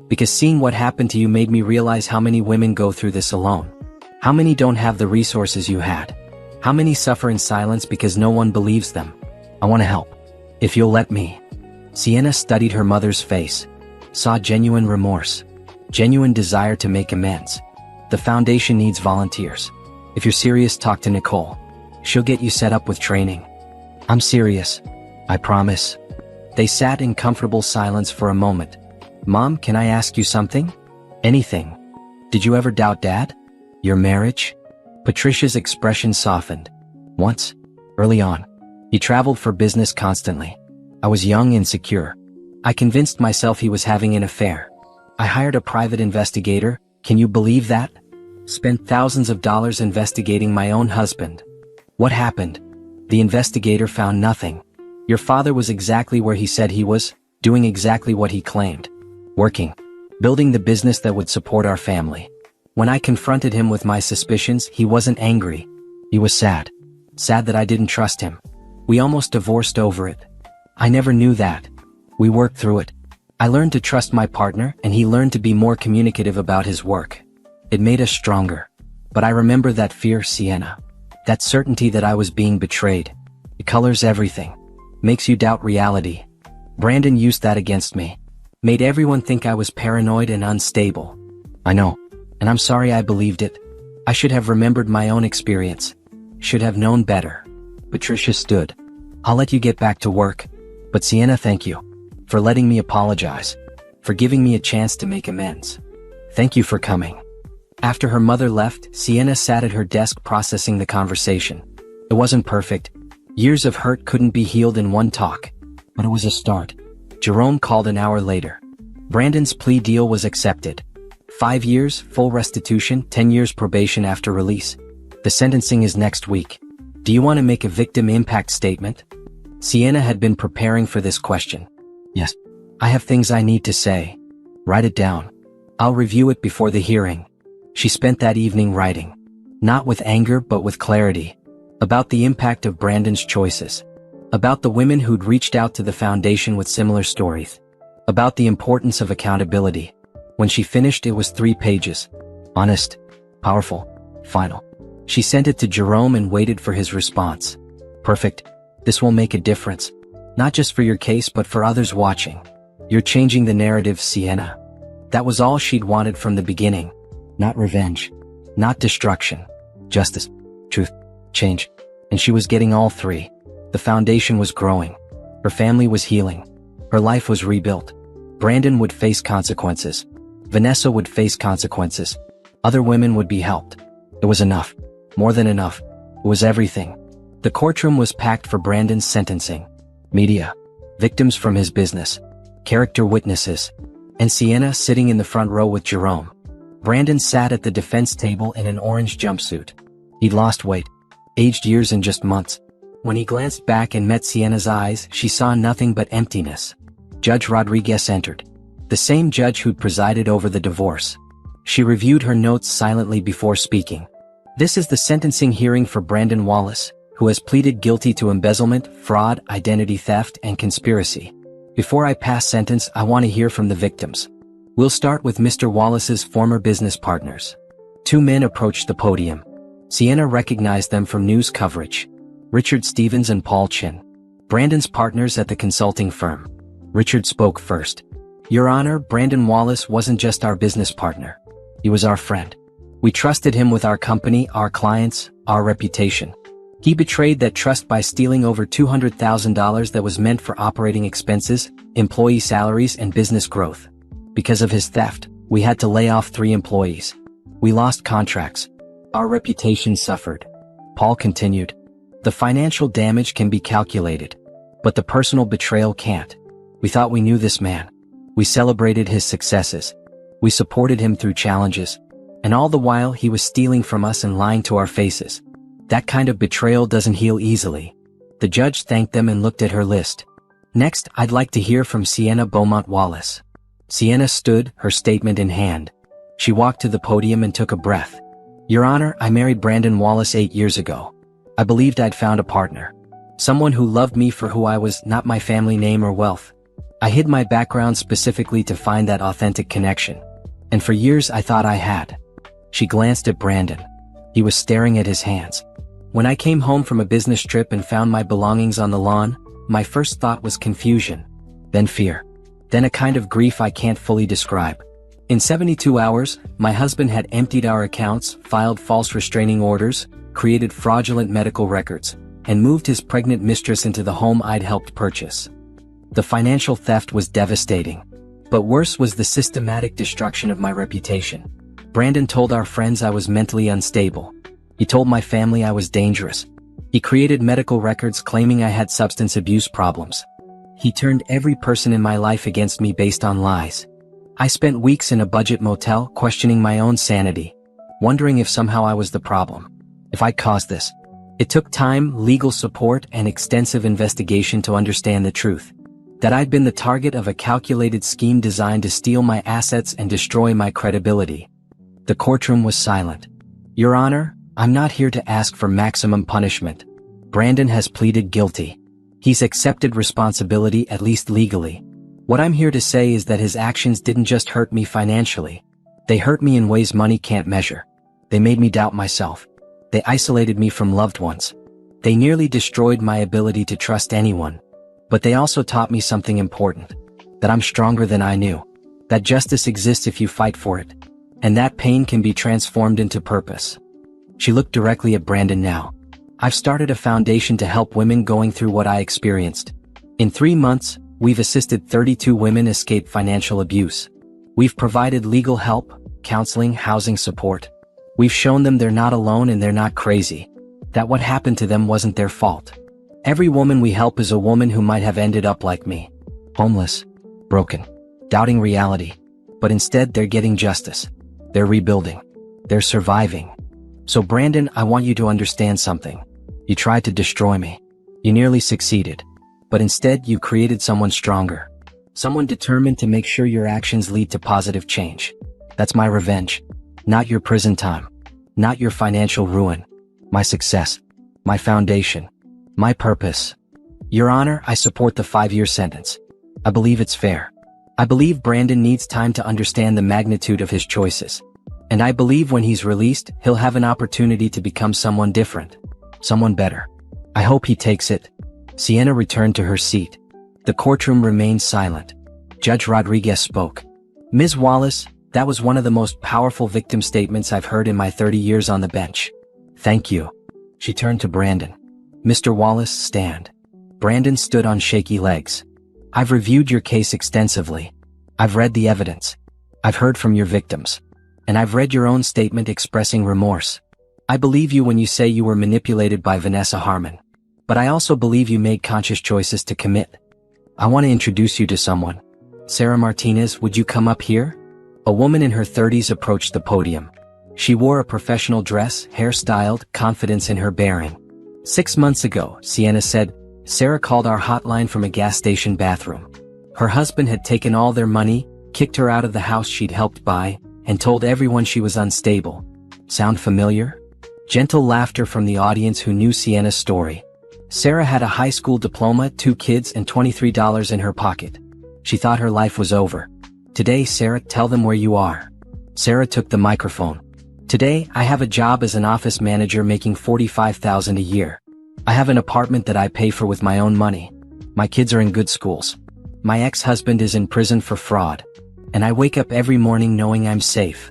Because seeing what happened to you made me realize how many women go through this alone. How many don't have the resources you had. How many suffer in silence because no one believes them. I want to help. If you'll let me. Sienna studied her mother's face. Saw genuine remorse. Genuine desire to make amends. The foundation needs volunteers. If you're serious, talk to Nicole. She'll get you set up with training. I'm serious. I promise. They sat in comfortable silence for a moment. Mom, can I ask you something? Anything. Did you ever doubt Dad? Your marriage? Patricia's expression softened. Once. Early on. He traveled for business constantly. I was young and insecure. I convinced myself he was having an affair. I hired a private investigator. Can you believe that? Spent thousands of dollars investigating my own husband. What happened? The investigator found nothing. Your father was exactly where he said he was, doing exactly what he claimed. Working. Building the business that would support our family. When I confronted him with my suspicions, he wasn't angry. He was sad. Sad that I didn't trust him. We almost divorced over it. I never knew that. We worked through it. I learned to trust my partner and he learned to be more communicative about his work. It made us stronger. But I remember that fear, Sienna. That certainty that I was being betrayed. It colors everything. Makes you doubt reality. Brandon used that against me. Made everyone think I was paranoid and unstable. I know. And I'm sorry I believed it. I should have remembered my own experience. Should have known better. Patricia stood. I'll let you get back to work. But Sienna, thank you. For letting me apologize. For giving me a chance to make amends. Thank you for coming. After her mother left, Sienna sat at her desk processing the conversation. It wasn't perfect. Years of hurt couldn't be healed in one talk. But it was a start. Jerome called an hour later. Brandon's plea deal was accepted. 5 years, full restitution, 10 years probation after release. The sentencing is next week. Do you want to make a victim impact statement? Sienna had been preparing for this question. Yes. I have things I need to say. Write it down. I'll review it before the hearing. She spent that evening writing. Not with anger but with clarity. About the impact of Brandon's choices. About the women who'd reached out to the foundation with similar stories. about the importance of accountability. When she finished, it was 3 pages. Honest, powerful, final. She sent it to Jerome and waited for his response. Perfect. This will make a difference. Not just for your case but for others watching. You're changing the narrative, Sienna. That was all she'd wanted from the beginning. Not revenge. Not destruction. Justice. Truth. Change. And she was getting all 3. The foundation was growing. Her family was healing. Her life was rebuilt. Brandon would face consequences. Vanessa would face consequences. Other women would be helped. It was enough. More than enough. It was everything. The courtroom was packed for Brandon's sentencing. Media. Victims from his business. Character witnesses. And Sienna sitting in the front row with Jerome. Brandon sat at the defense table in an orange jumpsuit. He'd lost weight. Aged years in just months. When he glanced back and met Sienna's eyes, she saw nothing but emptiness. Judge Rodriguez entered. The same judge who'd presided over the divorce. She reviewed her notes silently before speaking. This is the sentencing hearing for Brandon Wallace, who has pleaded guilty to embezzlement, fraud, identity theft, and conspiracy. Before I pass sentence, I want to hear from the victims. We'll start with Mr. Wallace's former business partners. 2 men approached the podium. Sienna recognized them from news coverage. Richard Stevens and Paul Chin. Brandon's partners at the consulting firm. Richard spoke first. Your Honor, Brandon Wallace wasn't just our business partner. He was our friend. We trusted him with our company, our clients, our reputation. He betrayed that trust by stealing over $200,000 that was meant for operating expenses, employee salaries, and business growth. Because of his theft, we had to lay off 3 employees. We lost contracts. Our reputation suffered. Paul continued. The financial damage can be calculated, but the personal betrayal can't. We thought we knew this man. We celebrated his successes. We supported him through challenges. And all the while he was stealing from us and lying to our faces. That kind of betrayal doesn't heal easily. The judge thanked them and looked at her list. Next, I'd like to hear from Sienna Beaumont Wallace. Sienna stood, her statement in hand. She walked to the podium and took a breath. Your Honor, I married Brandon Wallace 8 years ago. I believed I'd found a partner. Someone who loved me for who I was, not my family name or wealth. I hid my background specifically to find that authentic connection. And for years I thought I had. She glanced at Brandon. He was staring at his hands. When I came home from a business trip and found my belongings on the lawn, my first thought was confusion. Then fear. Then a kind of grief I can't fully describe. In 72 hours, my husband had emptied our accounts, filed false restraining orders, created fraudulent medical records, and moved his pregnant mistress into the home I'd helped purchase. The financial theft was devastating. But worse was the systematic destruction of my reputation. Brandon told our friends I was mentally unstable. He told my family I was dangerous. He created medical records claiming I had substance abuse problems. He turned every person in my life against me based on lies. I spent weeks in a budget motel questioning my own sanity, wondering if somehow I was the problem. If I caused this. It took time, legal support, and extensive investigation to understand the truth. That I'd been the target of a calculated scheme designed to steal my assets and destroy my credibility. The courtroom was silent. Your Honor, I'm not here to ask for maximum punishment. Brandon has pleaded guilty. He's accepted responsibility, at least legally. What I'm here to say is that his actions didn't just hurt me financially. They hurt me in ways money can't measure. They made me doubt myself. They isolated me from loved ones. They nearly destroyed my ability to trust anyone. But they also taught me something important. That I'm stronger than I knew. That justice exists if you fight for it. And that pain can be transformed into purpose. She looked directly at Brandon now. I've started a foundation to help women going through what I experienced. In 3 months, we've assisted 32 women escape financial abuse. We've provided legal help, counseling, housing support. We've shown them they're not alone and they're not crazy. That what happened to them wasn't their fault. Every woman we help is a woman who might have ended up like me. Homeless, broken, doubting reality. But instead they're getting justice. They're rebuilding. They're surviving. So Brandon, I want you to understand something. You tried to destroy me. You nearly succeeded. But instead you created someone stronger. Someone determined to make sure your actions lead to positive change. That's my revenge. Not your prison time. Not your financial ruin. My success. My foundation. My purpose. Your Honor, I support the 5-year sentence. I believe it's fair. I believe Brandon needs time to understand the magnitude of his choices. And I believe when he's released, he'll have an opportunity to become someone different. Someone better. I hope he takes it. Sienna returned to her seat. The courtroom remained silent. Judge Rodriguez spoke. Ms. Wallace, that was one of the most powerful victim statements I've heard in my 30 years on the bench. Thank you. She turned to Brandon. Mr. Wallace, stand. Brandon stood on shaky legs. I've reviewed your case extensively. I've read the evidence. I've heard from your victims. And I've read your own statement expressing remorse. I believe you when you say you were manipulated by Vanessa Harmon. But I also believe you made conscious choices to commit. I want to introduce you to someone. Sarah Martinez, would you come up here? A woman in her 30s approached the podium. She wore a professional dress, hairstyled, confidence in her bearing. 6 months ago, Sienna said, Sarah called our hotline from a gas station bathroom. Her husband had taken all their money, kicked her out of the house she'd helped buy, and told everyone she was unstable. Sound familiar? Gentle laughter from the audience who knew Sienna's story. Sarah had a high school diploma, 2 kids, and $23 in her pocket. She thought her life was over. Today, Sarah, tell them where you are. Sarah took the microphone. Today, I have a job as an office manager making $45,000 a year. I have an apartment that I pay for with my own money. My kids are in good schools. My ex-husband is in prison for fraud. And I wake up every morning knowing I'm safe.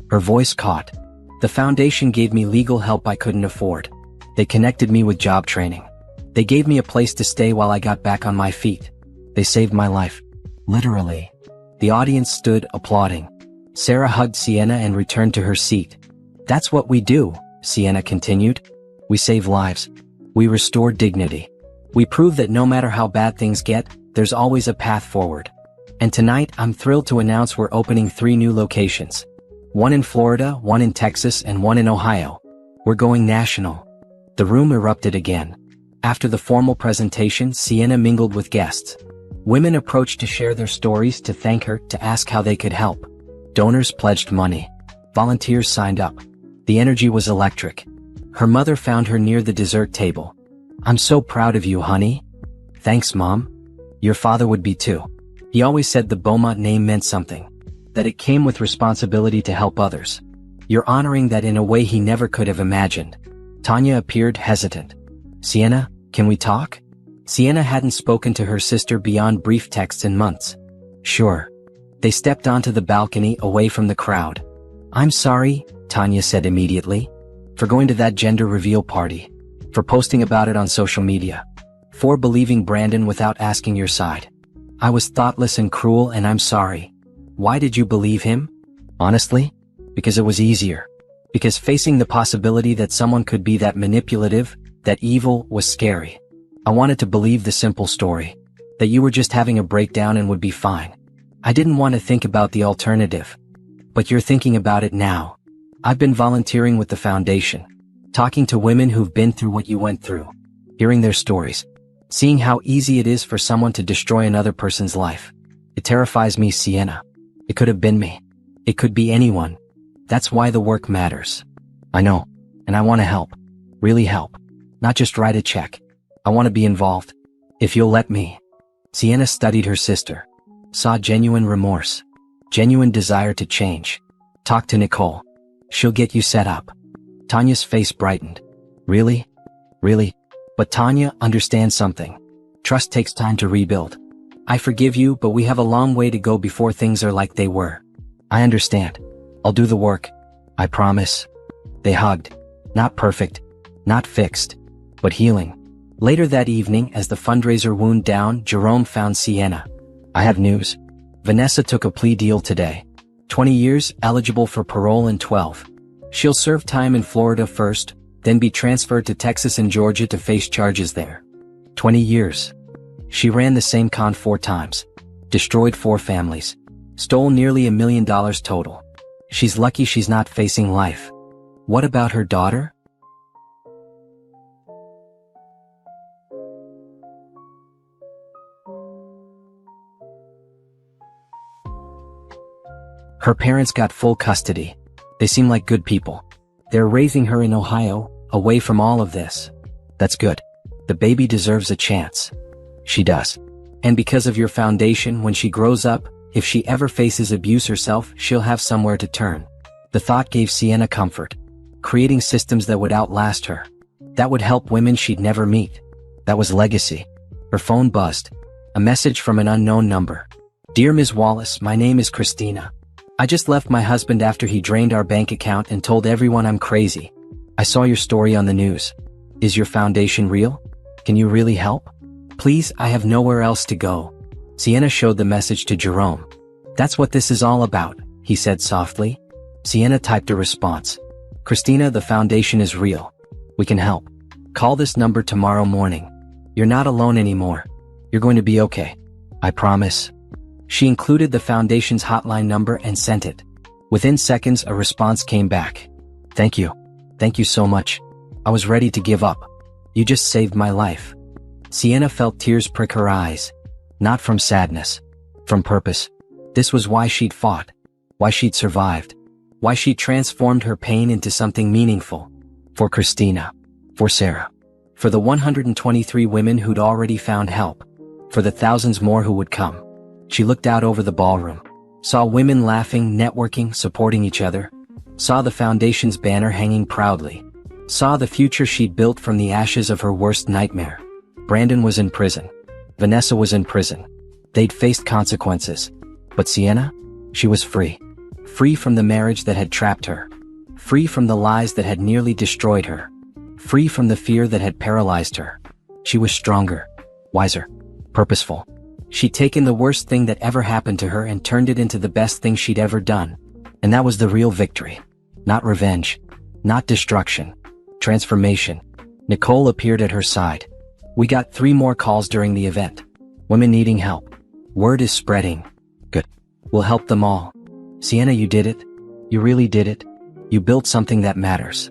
Her voice caught. The foundation gave me legal help I couldn't afford. They connected me with job training. They gave me a place to stay while I got back on my feet. They saved my life. Literally. The audience stood, applauding. Sarah hugged Sienna and returned to her seat. That's what we do, Sienna continued. We save lives. We restore dignity. We prove that no matter how bad things get, there's always a path forward. And tonight, I'm thrilled to announce we're opening 3 new locations. One in Florida, one in Texas, and one in Ohio. We're going national. The room erupted again. After the formal presentation, Sienna mingled with guests. Women approached to share their stories, to thank her, to ask how they could help. Donors pledged money. Volunteers signed up. The energy was electric. Her mother found her near the dessert table. I'm so proud of you, honey. Thanks, Mom. Your father would be too. He always said the Beaumont name meant something. That it came with responsibility to help others. You're honoring that in a way he never could have imagined. Tanya appeared hesitant. Sienna, can we talk? Sienna hadn't spoken to her sister beyond brief texts in months. Sure. They stepped onto the balcony away from the crowd. I'm sorry, Tanya said immediately. For going to that gender reveal party. For posting about it on social media. For believing Brandon without asking your side. I was thoughtless and cruel, and I'm sorry. Why did you believe him? Honestly? Because it was easier. Because facing the possibility that someone could be that manipulative, that evil, was scary. I wanted to believe the simple story. That you were just having a breakdown and would be fine. I didn't want to think about the alternative. But you're thinking about it now. I've been volunteering with the foundation. Talking to women who've been through what you went through. Hearing their stories. Seeing how easy it is for someone to destroy another person's life. It terrifies me, Sienna. It could have been me. It could be anyone. That's why the work matters. I know. And I want to help. Really help. Not just write a check. I want to be involved. If you'll let me. Sienna studied her sister. Saw genuine remorse. Genuine desire to change. Talk to Nicole. She'll get you set up. Tanya's face brightened. Really? Really? But Tanya, understand something. Trust takes time to rebuild. I forgive you, but we have a long way to go before things are like they were. I understand. I'll do the work. I promise. They hugged. Not perfect. Not fixed. But healing. Later that evening, as the fundraiser wound down, Jerome found Sienna. I have news. Vanessa took a plea deal today. 20 years, eligible for parole in 12. She'll serve time in Florida first, then be transferred to Texas and Georgia to face charges there. 20 years. She ran the same con 4 times. Destroyed 4 families. Stole nearly $1 million total. She's lucky she's not facing life. What about her daughter? Her parents got full custody. They seem like good people. They're raising her in Ohio, away from all of this. That's good. The baby deserves a chance. She does. And because of your foundation, when she grows up, If she ever faces abuse herself, she'll have somewhere to turn. The thought gave Sienna comfort. Creating systems that would outlast her. That would help women she'd never meet. That was legacy. Her phone buzzed. A message from an unknown number. "Dear Ms. Wallace, my name is Christina. I just left my husband after he drained our bank account and told everyone I'm crazy. I saw your story on the news. Is your foundation real? Can you really help? Please, I have nowhere else to go." Sienna showed the message to Jerome. "That's what this is all about," he said softly. Sienna typed a response. "Christina, the foundation is real. We can help. Call this number tomorrow morning. You're not alone anymore. You're going to be okay. I promise." She included the foundation's hotline number and sent it. Within seconds, a response came back. "Thank you. Thank you so much. I was ready to give up. You just saved my life." Sienna felt tears prick her eyes. Not from sadness. From purpose. This was why she'd fought. Why she'd survived. Why she transformed her pain into something meaningful. For Christina. For Sarah. For the 123 women who'd already found help. For the thousands more who would come. She looked out over the ballroom. Saw women laughing, networking, supporting each other. Saw the foundation's banner hanging proudly. Saw the future she'd built from the ashes of her worst nightmare. Brandon was in prison. Vanessa was in prison. They'd faced consequences. But Sienna? She was free. Free from the marriage that had trapped her. Free from the lies that had nearly destroyed her. Free from the fear that had paralyzed her. She was stronger. Wiser. Purposeful. She'd taken the worst thing that ever happened to her and turned it into the best thing she'd ever done. And that was the real victory. Not revenge. Not destruction. Transformation. Nicole appeared at her side. "We got 3 more calls during the event. Women needing help. Word is spreading. Good. We'll help them all. Sienna, you did it. You really did it. You built something that matters."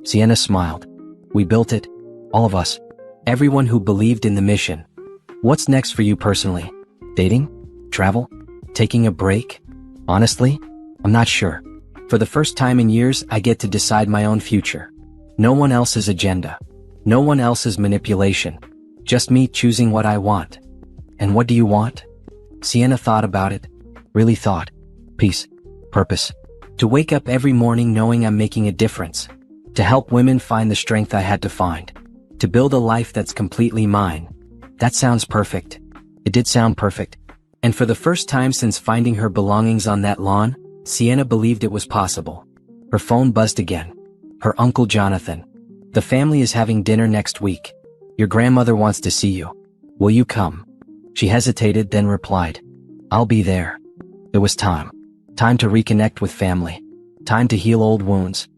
Sienna smiled. "We built it. All of us. Everyone who believed in the mission. What's next for you personally? Dating? Travel? Taking a break? Honestly, I'm not sure. For the first time in years, I get to decide my own future. No one else's agenda. No one else's manipulation. Just me choosing what I want." "And what do you want?" Sienna thought about it. Really thought. Peace. Purpose. To wake up every morning knowing I'm making a difference. To help women find the strength I had to find. To build a life that's completely mine. That sounds perfect. It did sound perfect. And for the first time since finding her belongings on that lawn, Sienna believed it was possible. Her phone buzzed again. Her uncle Jonathan. "The family is having dinner next week. Your grandmother wants to see you. Will you come?" She hesitated, then replied, "I'll be there." It was time. Time to reconnect with family. Time to heal old wounds.